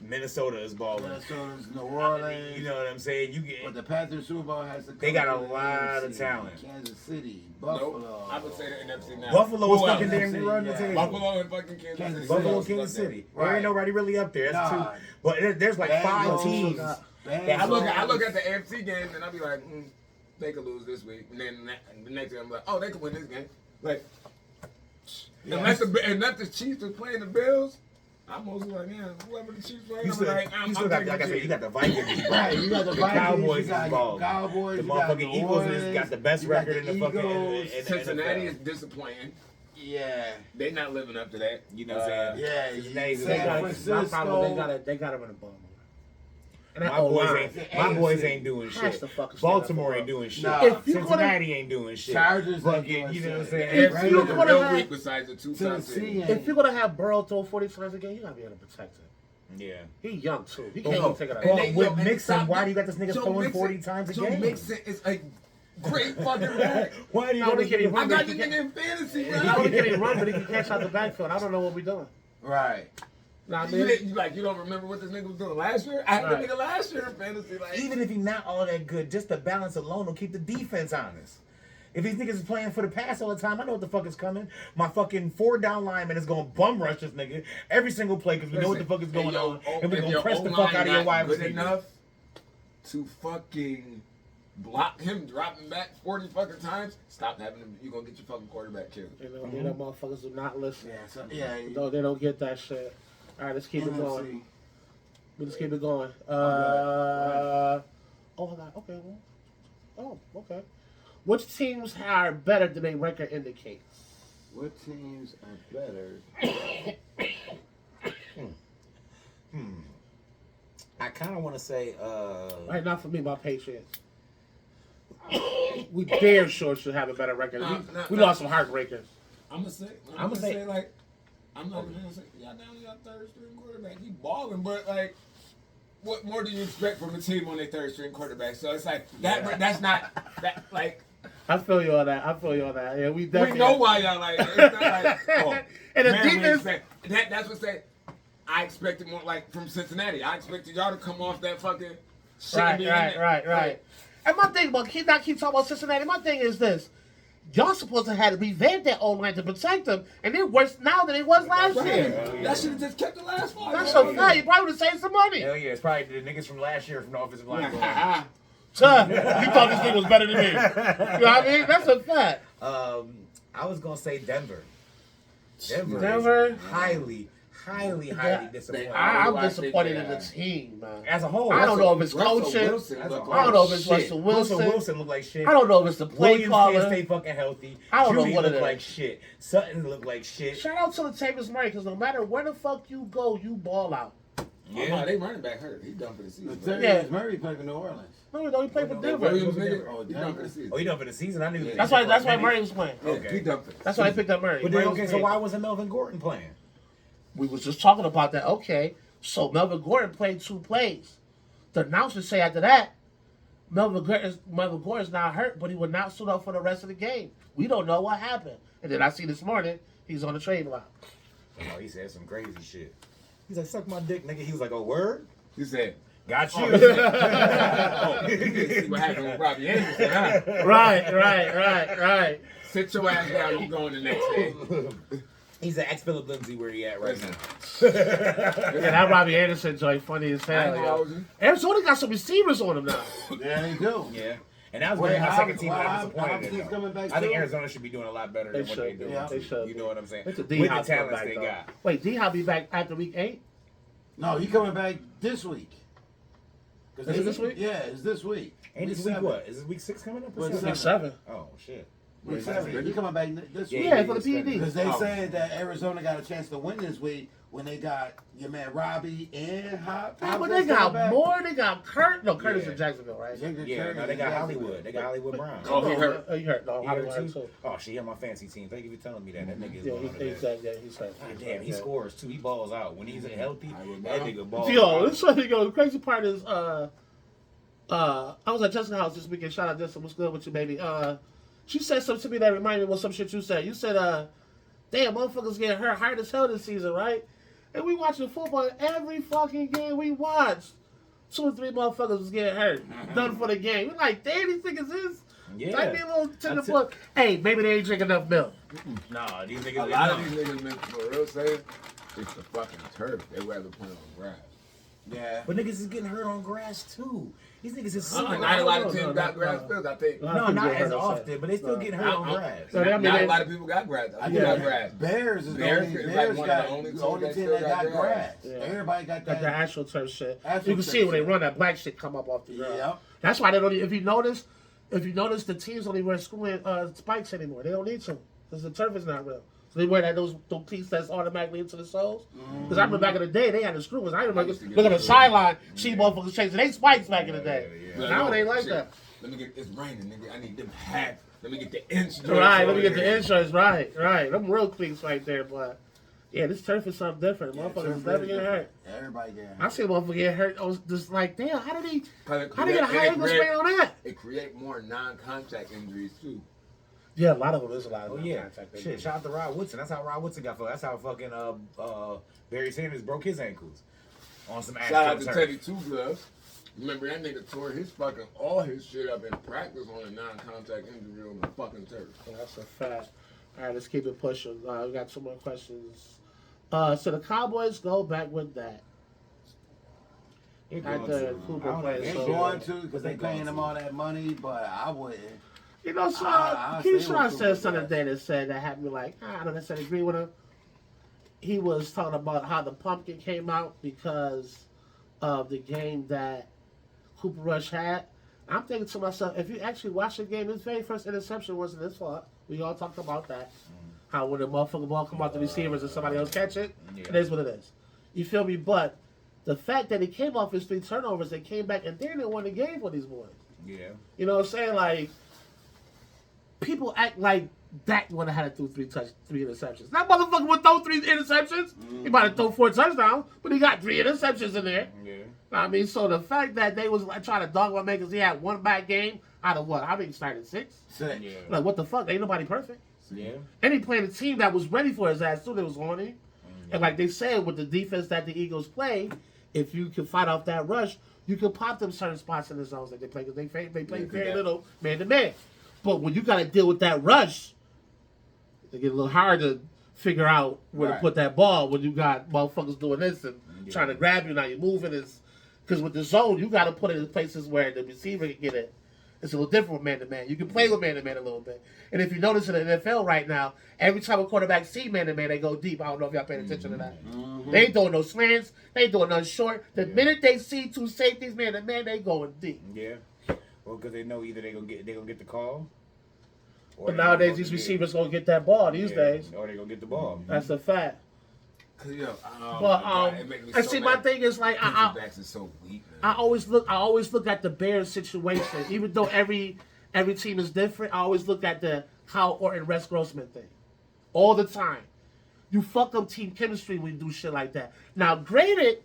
Minnesota is balling. Minnesota's New Orleans. You know what I'm saying? You But get the path to the Super Bowl has to. They come got a through the lot of AFC, talent. Kansas City, Buffalo. Nope. I would say the NFC now. Buffalo Who is fucking else? damn run the Yeah. table. Buffalo and fucking Kansas Kansas City. Buffalo, Who else Kansas is up there? City. There Right. ain't nobody really up there. That's Nah. two. But there's like 5 Bengals. teams. Bengals. I look at the AFC game and I be like, they could lose this week, and then the next game I'm like, oh, they could win this game. Like, Yeah. unless the Chiefs are playing the Bills, I'm mostly like, yeah, whoever the Chiefs play, You I'm still, like, you still got, like I said, you got the Vikings. Right, you got the Vikings, Cowboys you got involved. Cowboys, The you got motherfucking the Eagles Warriors, got the best you got record in the fucking Eagles. in the Cincinnati NFL. is disappointing. Yeah. They not living up to that. You know what I'm saying? Yeah, Cincinnati's San They Yeah. got Francisco. my problem, they got him in the bum. And that My boys O-line. ain't. My boys ain't doing Has shit. to fucking stand Baltimore up ain't for doing shit. Nah. If you Cincinnati ain't doing shit. Chargers ain't Fucking, doing you know what I'm shit. saying? If Every you other gonna real have- week besides the two top Tennessee teams. ain't- If you're gonna have Burrow throw 40 times a game, you gotta be able to protect him. Yeah. He young too. He Bro, can't even take it out. bro, And with and Mixon, stop- why do you got this nigga Joe throwing Mixon- 40 times a Joe game? Mixon is a great fucking back. Why do you No, got they this can't even nigga? I got He this nigga in fantasy, He bro. only can run, but he can catch out the backfield. I don't know what we doing. Right. Nah, You, man. you don't remember what this nigga was doing last year? I had Right. the nigga last year in fantasy. Like, Even if he's not all that good, just the balance alone will keep the defense honest. If these niggas is playing for the pass all the time, I know what the fuck is coming. My fucking 4 down lineman is gonna bum rush this nigga every single play because we know what the fuck is going on, and we're gonna press the fuck out of your wide good receiver. enough to fucking block him dropping back 40 fucking times, stop having him. You're gonna get your fucking quarterback killed. You know, they them motherfuckers do not listen. Yeah. So, yeah. No, they don't get that shit. All right, let's keep it going. NFC. Let's keep it going. Right. Oh, hold on. Okay. Well, oh, okay. Which teams are better than their record indicates? What teams are better? I kind of want to say, Right now, for me, my Patriots. We damn sure should have a better record. We lost some heartbreakers. I'm gonna say, I'ma say- like, I'm not even gonna say, y'all down your third string quarterback. He balling, but like, what more do you expect from a team on their third string quarterback? So it's like that. That's not that. Like, I feel you on that. Yeah, we we definitely. know why y'all like it. It's not like, oh, And the man, we defense- expect- that's what say. I expected more like from Cincinnati. I expected y'all to come off that fucking shit. and be in there. Right. And my thing about keep talking about Cincinnati. My thing is this: y'all supposed to have to revamp that O-line to protect them, and they're worse now than it was last year. Right. That should have just kept the last one. That's so fact. You probably would have saved some money. Hell yeah, it's probably the niggas from last year from the offensive line. Son, he thought this thing was better than me. You know what I mean? That's a fact. I was gonna say Denver. Denver? Is highly disappointed. I'm disappointed in the team, man. As a whole, I don't know if it's coaching. I don't know if it's Russell Wilson. Wilson look like shit. I don't know if it's the play Williams caller. can't stay fucking healthy. I don't know Judy what it look is. like shit. Sutton look like shit. Shout out to Latavius Murray, because no matter where the fuck you go, you ball out. Yeah, oh, no, they running back hurt. He done for the season. Latavius Murray played for New Orleans. No, he played for Denver. Williams, nigga, Oh, he done for the season. Oh, he done for the season? I knew Yeah. that. That's why Murray was playing. Yeah, Okay. he done for the That's why I picked up Murray. But then, Murray okay, was so great. why wasn't Melvin Gordon playing? We was just talking about that. Okay, so Melvin Gordon played 2 plays. The announcers say after that, Melvin Gordon's not hurt, but he would not suit up for the rest of the game. We don't know what happened. And then I see this morning, he's on the trade block. Oh, he said some crazy shit. He's like, suck my dick, nigga. He was like, oh, word? He said, Got you. oh, you didn't see what happened with Robbie Anderson, huh? Right. Sit your ass down, you going the next day. He's an ex-Philip Lindsay where he at right Listen. now. Yeah, that Robbie Anderson joint funny as I hell. ain't gonna Yo. hold you. Arizona got some receivers on him now. Yeah, they do. Yeah. And that was gonna be my second team that I'm disappointed Hopkins in. coming back I think too? Arizona should be doing a lot better than They what they should, do. yeah, they should. You know what I'm saying? It's a With the D-Hop come talents back, they though. got. Wait, D-Hop be back after week 8? No, he coming back this week. Is it this week? Yeah, it's this week. Ain't this week what? Is this week 6 coming up? Or Week 7? Week 7. Oh, shit. Week Wait, 7. He coming back this week. Yeah, for the PED. Because they Oh. said that Arizona got a chance to win this week when they got your man Robbie and Hop. Yeah, but they got more. They got Kurt. No, Kurt is Yeah. in Jacksonville, right? Yeah, no, they got Hollywood. They got Hollywood Brown. Oh, he hurt. He hurt. No, He Hollywood hurt hurt too? too. Oh, shit, he on my fantasy team. Thank you for telling me that. That nigga is Yeah, going on he's that. hurt. God damn, he Yeah. scores too. He balls out. When he's healthy, Hollywood that Brown. nigga balls Yo, out. this funny. Yo, the crazy part is, I was at Jessica's house this weekend. Shout out Jessica. What's good with you, baby? She said something to me that reminded me of some shit you said. You said, damn, motherfuckers getting hurt as hell this season, right? And we watching football every fucking game we watched. 2 or 3 motherfuckers was getting hurt. Done for the game. We're like, damn, these niggas is. Yeah. Like, they a little to the That's it. point. Hey, maybe they ain't drinking enough milk. Nah, these A niggas. lot of these niggas meant for real saying it's the fucking turf. They rather play on grass. Yeah. But niggas is getting hurt on grass too. These niggas is Not super. a lot of no, teams no, got no. grass fields, I think. No. No, People not get as hurt on often, Saturday. but they still getting hurt on grass. So I mean, Not they- a lot of people got grass. I I do got think grass. Bears is the Bears only, is like Bears one of got the only the teams only that team still that got got grass. grass. Yeah. Everybody got Got the that. actual turf shit. Actual You can see turf when they shit. run that black shit come up off the ground. Yep. That's why they don't. If you notice, the teams don't even wear spikes anymore. They don't need to because the turf is not real. So they wear those cleats that's automatically into the soles. Because I remember back in the day they had the screws. I remember used to get look at the those. sideline, see motherfuckers chasing they spikes back in the day. Yeah, Now it ain't like Shit. that. Let me get, it's raining, nigga. I need them half. Let me get the insurance. Right, let me get over the here. insurance. Right. Them real cleats right there, but yeah, this turf is something different. Yeah, Motherfuckers turf is never is get hurt. different. Everybody get I hurt. see a motherfucker get hurt. I was just like, damn, how did he get a And high ankle sprain on that? It create more non-contact injuries too. Yeah, a lot of them. There's a lot of Oh them. yeah, shit. Shout out to Rod Woodson. That's how Rod Woodson got fucked. That's how fucking Barry Sanders broke his ankles on some Shout out to turf. Teddy Two Gloves. Remember that nigga tore his fucking all his shit up in practice on a non-contact injury on the fucking turf. That's a fact. All right, let's keep it pushing. We got 2 more questions. So the Cowboys go back with that. They're At going the to. Cooper I don't know place, if They're so- going to because They they paying going them to. all that money, but I wouldn't. You know, so I Keyshawn stay with said Cooper, something guys. today that said that had me like, I don't necessarily agree with him. He was talking about how the pumpkin came out because of the game that Cooper Rush had. I'm thinking to myself, if you actually watch the game, his very first interception wasn't his fault. We all talked about that. How when the motherfucking ball come out the receivers and somebody else catch it, Yeah. it is what it is. You feel me? But the fact that he came off his 3 turnovers, they came back and they didn't win the game for these boys. Yeah. You know what I'm saying? Like, people act like Dak would have had to throw 3 interceptions. That motherfucker would throw 3 interceptions. He might have thrown 4 touchdowns, but he got 3 interceptions in there. Yeah. I mean, so the fact that they was like, trying to dog my man because he had 1 bad game out of what? How many started 6? Sick. Yeah. Like, what the fuck? Ain't nobody perfect. Yeah. And he played a team that was ready for his ass too. That was on him. And like they said, with the defense that the Eagles play, if you can fight off that rush, you can pop them certain spots in the zones that they play because they play very little man to man. But when you got to deal with that rush, it get a little hard to figure out where to put that ball when you got motherfuckers doing this and trying to grab you. Now you're moving is because with the zone you got to put it in places where the receiver can get it. It's a little different with man to man. You can play with man to man a little bit. And if you notice in the NFL right now, every time a quarterback see man to man, they go deep. I don't know if y'all paying attention to that. They ain't doing no slants. They ain't doing nothing short. The minute they see two safeties man to man, they going deep. Yeah. Well, because they know either they gonna get the call. But nowadays these receivers gonna get that ball these days. Or they gonna get the ball. That's a fact. Yo, But it make me and so see, mad. my thing is like Defensive backs is so weak, man. I always look at the Bears situation. Even though every team is different, I always look at the Kyle Orton, Rex Grossman thing all the time. You fuck up team chemistry when you do shit like that. Now, granted,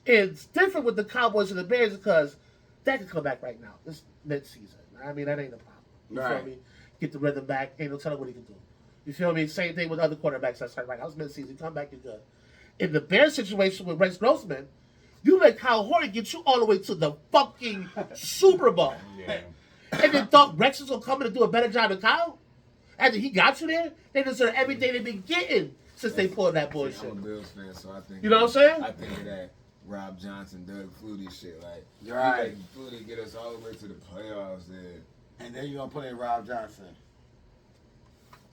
it's different with the Cowboys and the Bears because that can come back right now. This mid-season. I mean, that ain't a problem. You feel me? Get the rhythm back. Ain't no telling what he can do. You feel me? Same thing with other quarterbacks. That's right. That was mid-season. Come back, you're good. In the Bears situation with Rex Grossman, you let Kyle Horton get you all the way to the fucking Super Bowl. Yeah. And then thought Rex was going to come in and do a better job than Kyle? After he got you there, they deserve everything they've been getting since they pulled that bullshit. I'm a Bills fan, so I think. You know what I'm saying? I think of that Rob Johnson, Doug Flutie shit. Like, You're right. Flutie get us all the way to the playoffs, And then you're gonna put in Rob Johnson.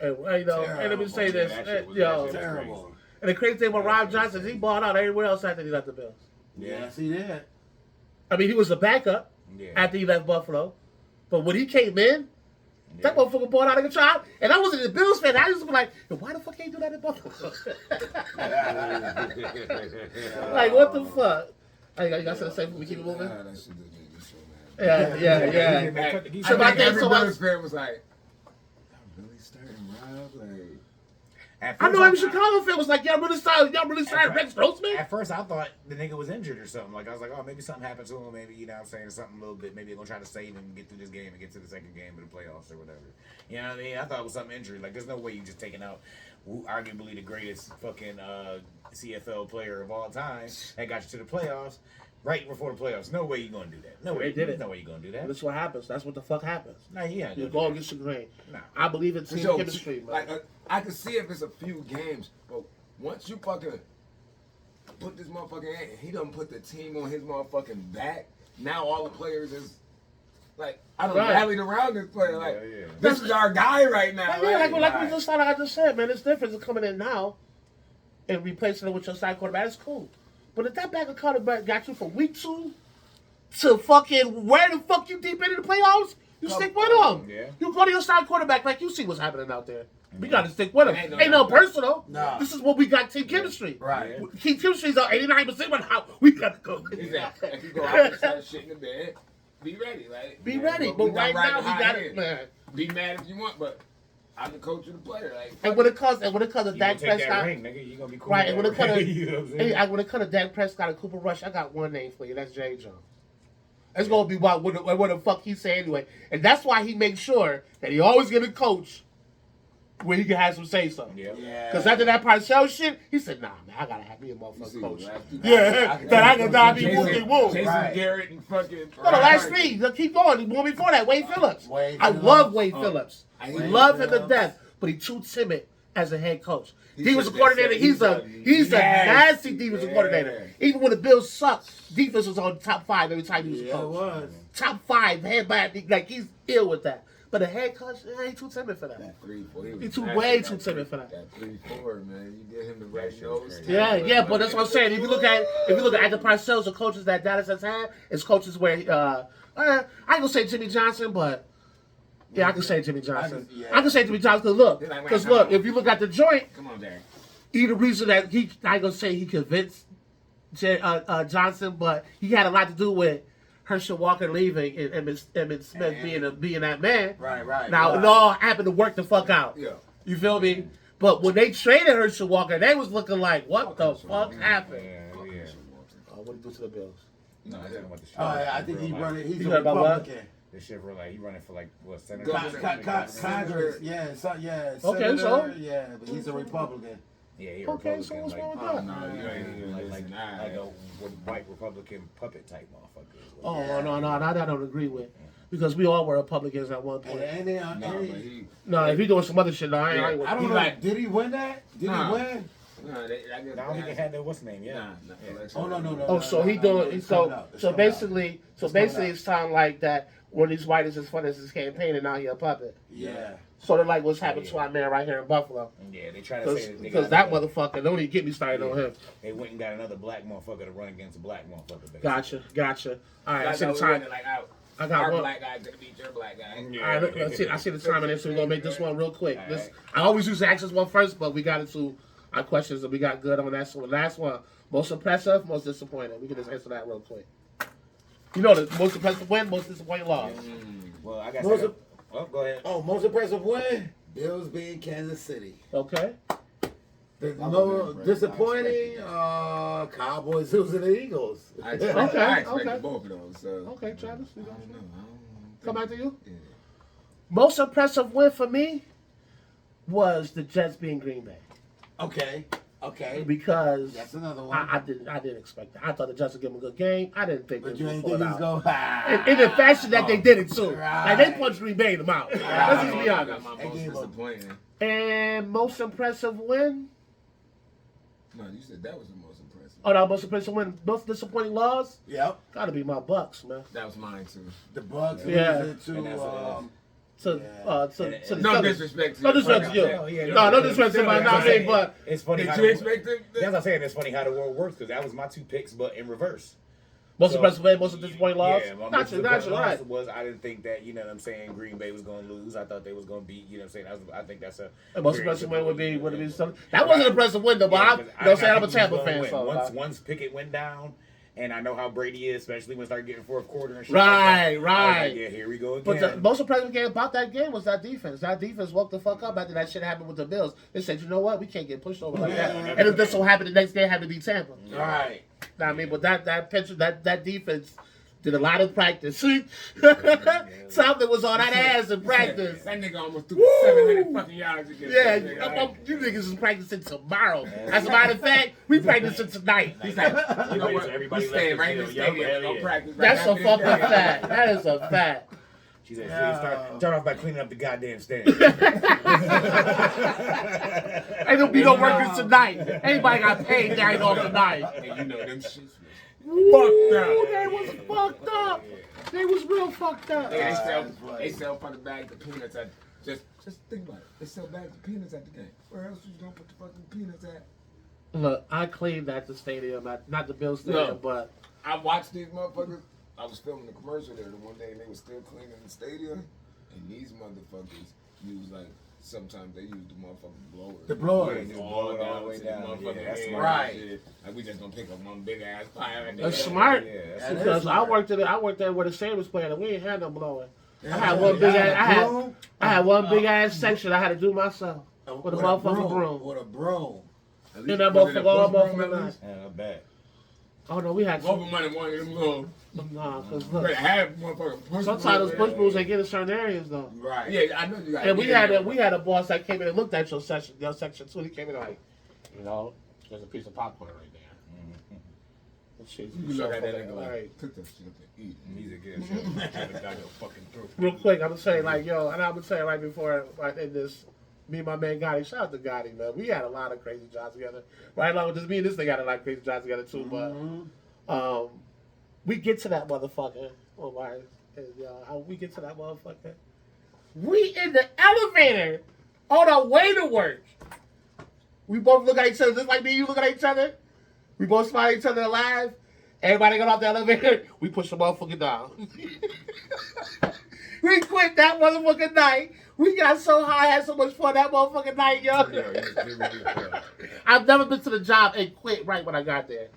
And, you know, and let me say Yeah, this. that shit was- Yo, that shit was Terrible. and the crazy thing about Rob Johnson is he balled out everywhere else after he left the Bills. Yes, he did. I mean, he was a backup Yeah. after he left Buffalo. But when he came in, Yeah. that motherfucker balled out of control. And I wasn't a Bills fan. I used to be like, yo, why the fuck can't you do that in Buffalo? Like, what the fuck? Hey, you got something to say before we keep it moving? that shit just made me so mad. Yeah. So I my think thing, every so Bills fan was like, y'all really starting Rob? Like, I know every Chicago fan was like, y'all really signed Rex Grossman? At first, I thought the nigga was injured or something. Like, I was like, oh, maybe something happened to him. Maybe, you know what I'm saying, something a little bit. Maybe they're going to try to save him and get through this game and get to the second game of the playoffs or whatever. You know what I mean? I thought it was some injury. Like, there's no way you just taking out arguably the greatest fucking CFL player of all time and got you to the playoffs right before the playoffs. No way you going to do that. No way. They did it. No way you going to do that. That's what happens. That's what the fuck happens. Nah, yeah. You go against the grain. Nah. I believe in team yo, chemistry, man. like I can see if it's a few games, but once you fucking put this motherfucker in, he done put the team on his motherfucking back. Now all the players is like, I don't rallied around this player. Like, Yeah. this is our guy right now. like we just started, I just said, man, it's different than coming in now and replacing it with your side quarterback. It's cool. But if that backup quarterback got you from week 2 to fucking where the fuck you deep into the playoffs, you stick with him. Yeah. You go to your side quarterback like you see what's happening out there. We got to stick with him. Ain't no Ain't no doubt. personal. No. This is what we got team chemistry. Right. Team chemistry's on 89%, but how we got to go. Exactly. If you go out and start shit in the bed, be ready. Like, Be ready. we But not right riding now, we high got end. it, man. Be mad if you want, but I'm the coach of the player. Like, And when it comes to You Dak gonna take that Prescott, ring, nigga. You gonna be cool. right? And when it comes to you know what I'm saying? when it comes to Dak Prescott and Cooper Rush, I got one name for you. That's Jerry Jones. It's gonna be what the fuck he say anyway, and that's why he makes sure that he always get a coach where he can have some say so. Yeah. Because after that Parcells shit, he said, "Nah, man, I gotta have me a you motherfucking see, coach." last week, Yeah, that I can not be Jason, whoopie whoop. Jason Right. Garrett and fucking. No, the last week, look, keep going. The one before that, Wade Phillips. Wade I Phillips. love Wade Phillips. I We hate love him to Phillips. death, but he's too timid as a head coach. He Defensive should coordinator, just he's say a nasty nasty. defensive Yeah. coordinator. Even when the Bills sucked, defense was on top 5 every time he was a Yeah, it coach. was. Top 5 head back, like he's ill with that. But a head coach, he's too timid for that. That 3-4. He's way too timid for that. That 3-4, man. You get him the right shit nose. was crazy. Yeah, but that's what I'm saying. If you look at the Parcells of coaches that Dallas has had, it's coaches where I ain't gonna say Jimmy Johnson, but yeah, I can say Jimmy Johnson. I can say Jimmy Johnson because look, if you look at the joint, Come on, Derek. he the reason that I ain't gonna say he convinced Johnson, but he had a lot to do with Herschel Walker leaving and Emmitt Smith being that man. Right. Now it all happened to work the fuck out. Yeah. You feel me? But when they traded Herschel Walker, they was looking like, what the fuck happened? Yeah. What did he do to the Bills? No, I'm talking about the shit. I think he running. He's You a heard about what? Republican. The shit for like he running for like what senator? Governor. Congress, yeah, Okay, so? yeah, but he's a Republican. Yeah, he Okay, Republican. so what's like, wrong with Oh, that? no, you ain't even like listen. a white Republican puppet type motherfucker. Oh, no, that I don't agree with. Because we all were Republicans at one point. And they, No, but he. No, if he doing some other shit, no, I ain't with I don't he know. like, Did he win that? Did Nah. he win? No, I guess. I don't think it had that. What's the name? Yeah. Nah, Yeah. Oh no. oh, so he doing It's coming up. It's so coming up. basically It's coming up. it sound like that one of these whites is funding his campaign and now he a puppet. Yeah. Sort of like what's happened to our man right here in Buffalo. Yeah, they try to say that they Because got that another- motherfucker, don't even get me started on him. They went and got another black motherfucker to run against a black motherfucker. Basically. Gotcha. All right, I see the Like, time. I got our one. black guy gonna beat your black guy. All right, I see the time in this, so we're gonna make this one real quick. All This right. I always use to ask this one first, but we got into our questions and we got good on that. So the last one, most impressive, most disappointing. We can just answer that real quick. You know the most impressive win, most disappointing loss. Well, I got. Most of- Oh, go ahead. Oh, most impressive win? Bills being Kansas City. Okay. The I no was impressed. disappointing. Cowboys losing the Eagles. I Okay, expected okay. both of those. So. Okay, Travis. I don't know. I don't Come back to you. Yeah. Most impressive win for me was the Jets being Green Bay Okay. because That's another one. I didn't expect that. I thought the Jets would give them a good game. I didn't think but they you would ain't pull think it he's out. going In the fashion that they did it too. Right. Like they punched Green Bay in the mouth. Let's just be I honest. got my most disappointing. And most impressive win? No, you said that was the most impressive. Oh, no, most impressive win. Most disappointing loss? Yep. Gotta be my Bucks, man. That was mine too. The Bucks Yeah. losing And that's to what To Yeah. to the No Steelers. disrespect to No your disrespect to you. fucking- Hell yeah, No, no disrespect to my That's what I'm nominee, saying. but It's funny. Did how you the- expect them? That's what I'm saying. It's funny how the world works because that was my two picks, but in reverse. most So, impressive win, most disappointing loss. Yeah, my Not most you, disappointing right. loss was I didn't think that, you know what I'm saying, Green Bay was going to lose. I thought they was going to beat, you know what I'm saying. I think that's a And most very impressive win would disappointing, be yeah. something. That wasn't an impressive win though, but Yeah, I'm, 'cause you know, I'm saying I'm a think he was Tampa gonna fan, win. so Once Pickett went down, and I know how Brady is, especially when it started getting fourth quarter and shit. Right, like that, I was right. like, yeah, here we go But again. the most impressive game about that game was that defense. That defense woke the fuck up after that shit happened with the Bills. They said, you know what, we can't get pushed over like that. Yeah. And it just so happened the next game had to be Tampa. All right. I mean, but that defense did a lot of practice. Something was on that ass in practice. That nigga almost threw 700 fucking yards against Yeah, that nigga. you niggas is practicing tomorrow. As a matter of fact, we practicing tonight. He's like, you know what? Everybody We staying left right in the the field. stadium. Hell We gonna yeah. practice right That's a after fucking this game. fact. That is a fact. She said, Yeah. start off by cleaning up the goddamn stand. Ain't gonna be no workers tonight. Anybody got paid night off tonight. And you know them shits Ooh, fucked up. they was fucked up. They was real fucked up. They sell for the bag of peanuts at just think about it. They sell bags of peanuts at the game. Where else you gonna put the fucking peanuts at? Look, I cleaned at the stadium, not the Bills stadium, No. but I watched these motherfuckers. I was filming the commercial there the one day and they was still cleaning the stadium. And these motherfuckers use like sometimes they use the motherfucking blower. The blower. Yeah, just blow it all the way down. Yeah, that's Head smart. Right. and shit. Like we just gonna pick up one big ass pile. and that's then- smart. Yeah, that's That is Because I smart. worked there where the Sam was playing, and we ain't had no blowing. Yeah. I had one big ass. Broom. I had one big ass section I had to do myself with a motherfucking broom. With a broom. At In least that was it a motherfucker all push broom motherfucker at night. least? Yeah, I bet. Oh no, we had Over some. money one of them little. Nah, cause But look, have motherfucking push sometimes those broom. push brooms they get in certain areas though. Right. Yeah, I know you got. And we had a boss that came in and looked at your section too. He came in like, you know, there's a piece of popcorn right there. And shit, You can look at that nigga all like, right. cook that shit up and eat. He's a good shit. Trying to dog your fucking throat. Real quick, I'm gonna say like, yo, and I'm gonna say right before like in this, me and my man Gotti, shout out to Gotti, man. We had a lot of crazy jobs together. Right along with just me and this thing got a lot of crazy jobs together too. But we get to that motherfucker. Oh my, how we get to that motherfucker? We in the elevator on our way to work. We both look at each other just like me and you look at each other. We both smile at each other alive. Everybody got off the elevator. We push the motherfucker down. We quit that motherfucking night. We got so high, had so much fun that motherfucking night, yo. I've never been to the job and quit right when I got there.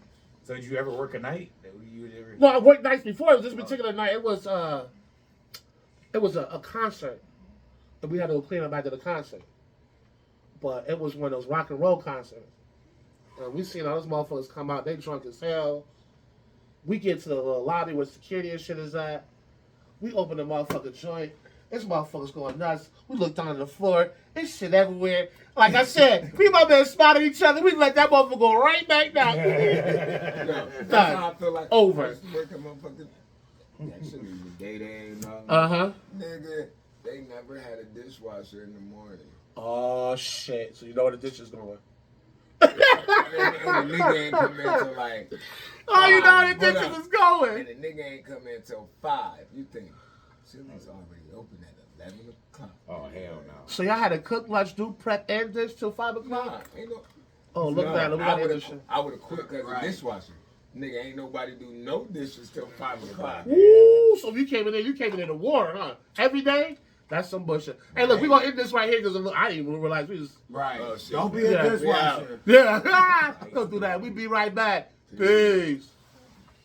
So did you ever work a night? You ever... No, I worked nights before. It was this particular night. It was a concert, and we had to go clean up after the concert. But it was one of those rock and roll concerts. And we seen all those motherfuckers come out. They drunk as hell. We get to the little lobby where security and shit is at. We open the motherfucking joint. This motherfucker's going nuts. We looked down on the floor. There's shit everywhere. Like I said, me and my man spotted each other. We let that motherfucker go right back down. No, that's how I feel like. Over. I used to work at motherfucking. Actually, the day they ain't know. Nigga, they never had a dishwasher in the morning. Oh shit! So you know where the dish is going. And the nigga ain't come in till like. Oh, you know where the Hold dishes up. is going. And the nigga ain't come in till 5. You think Chili's already open at 11 o'clock? Oh hell no. So y'all had to cook, lunch, do prep, and dish till 5 o'clock. Nah, ain't no. Oh, look at that! Look at that! I would have quit because of dishwasher. Nigga, ain't nobody do no dishes till 5 o'clock. Woo! So you came in a war, huh? Every day? That's some bullshit. Hey, look, we gonna end this right here because I didn't even realize we just. Right. Oh, shit. Don't be a dishwasher. Yeah. Don't do that. We be right back. Peace.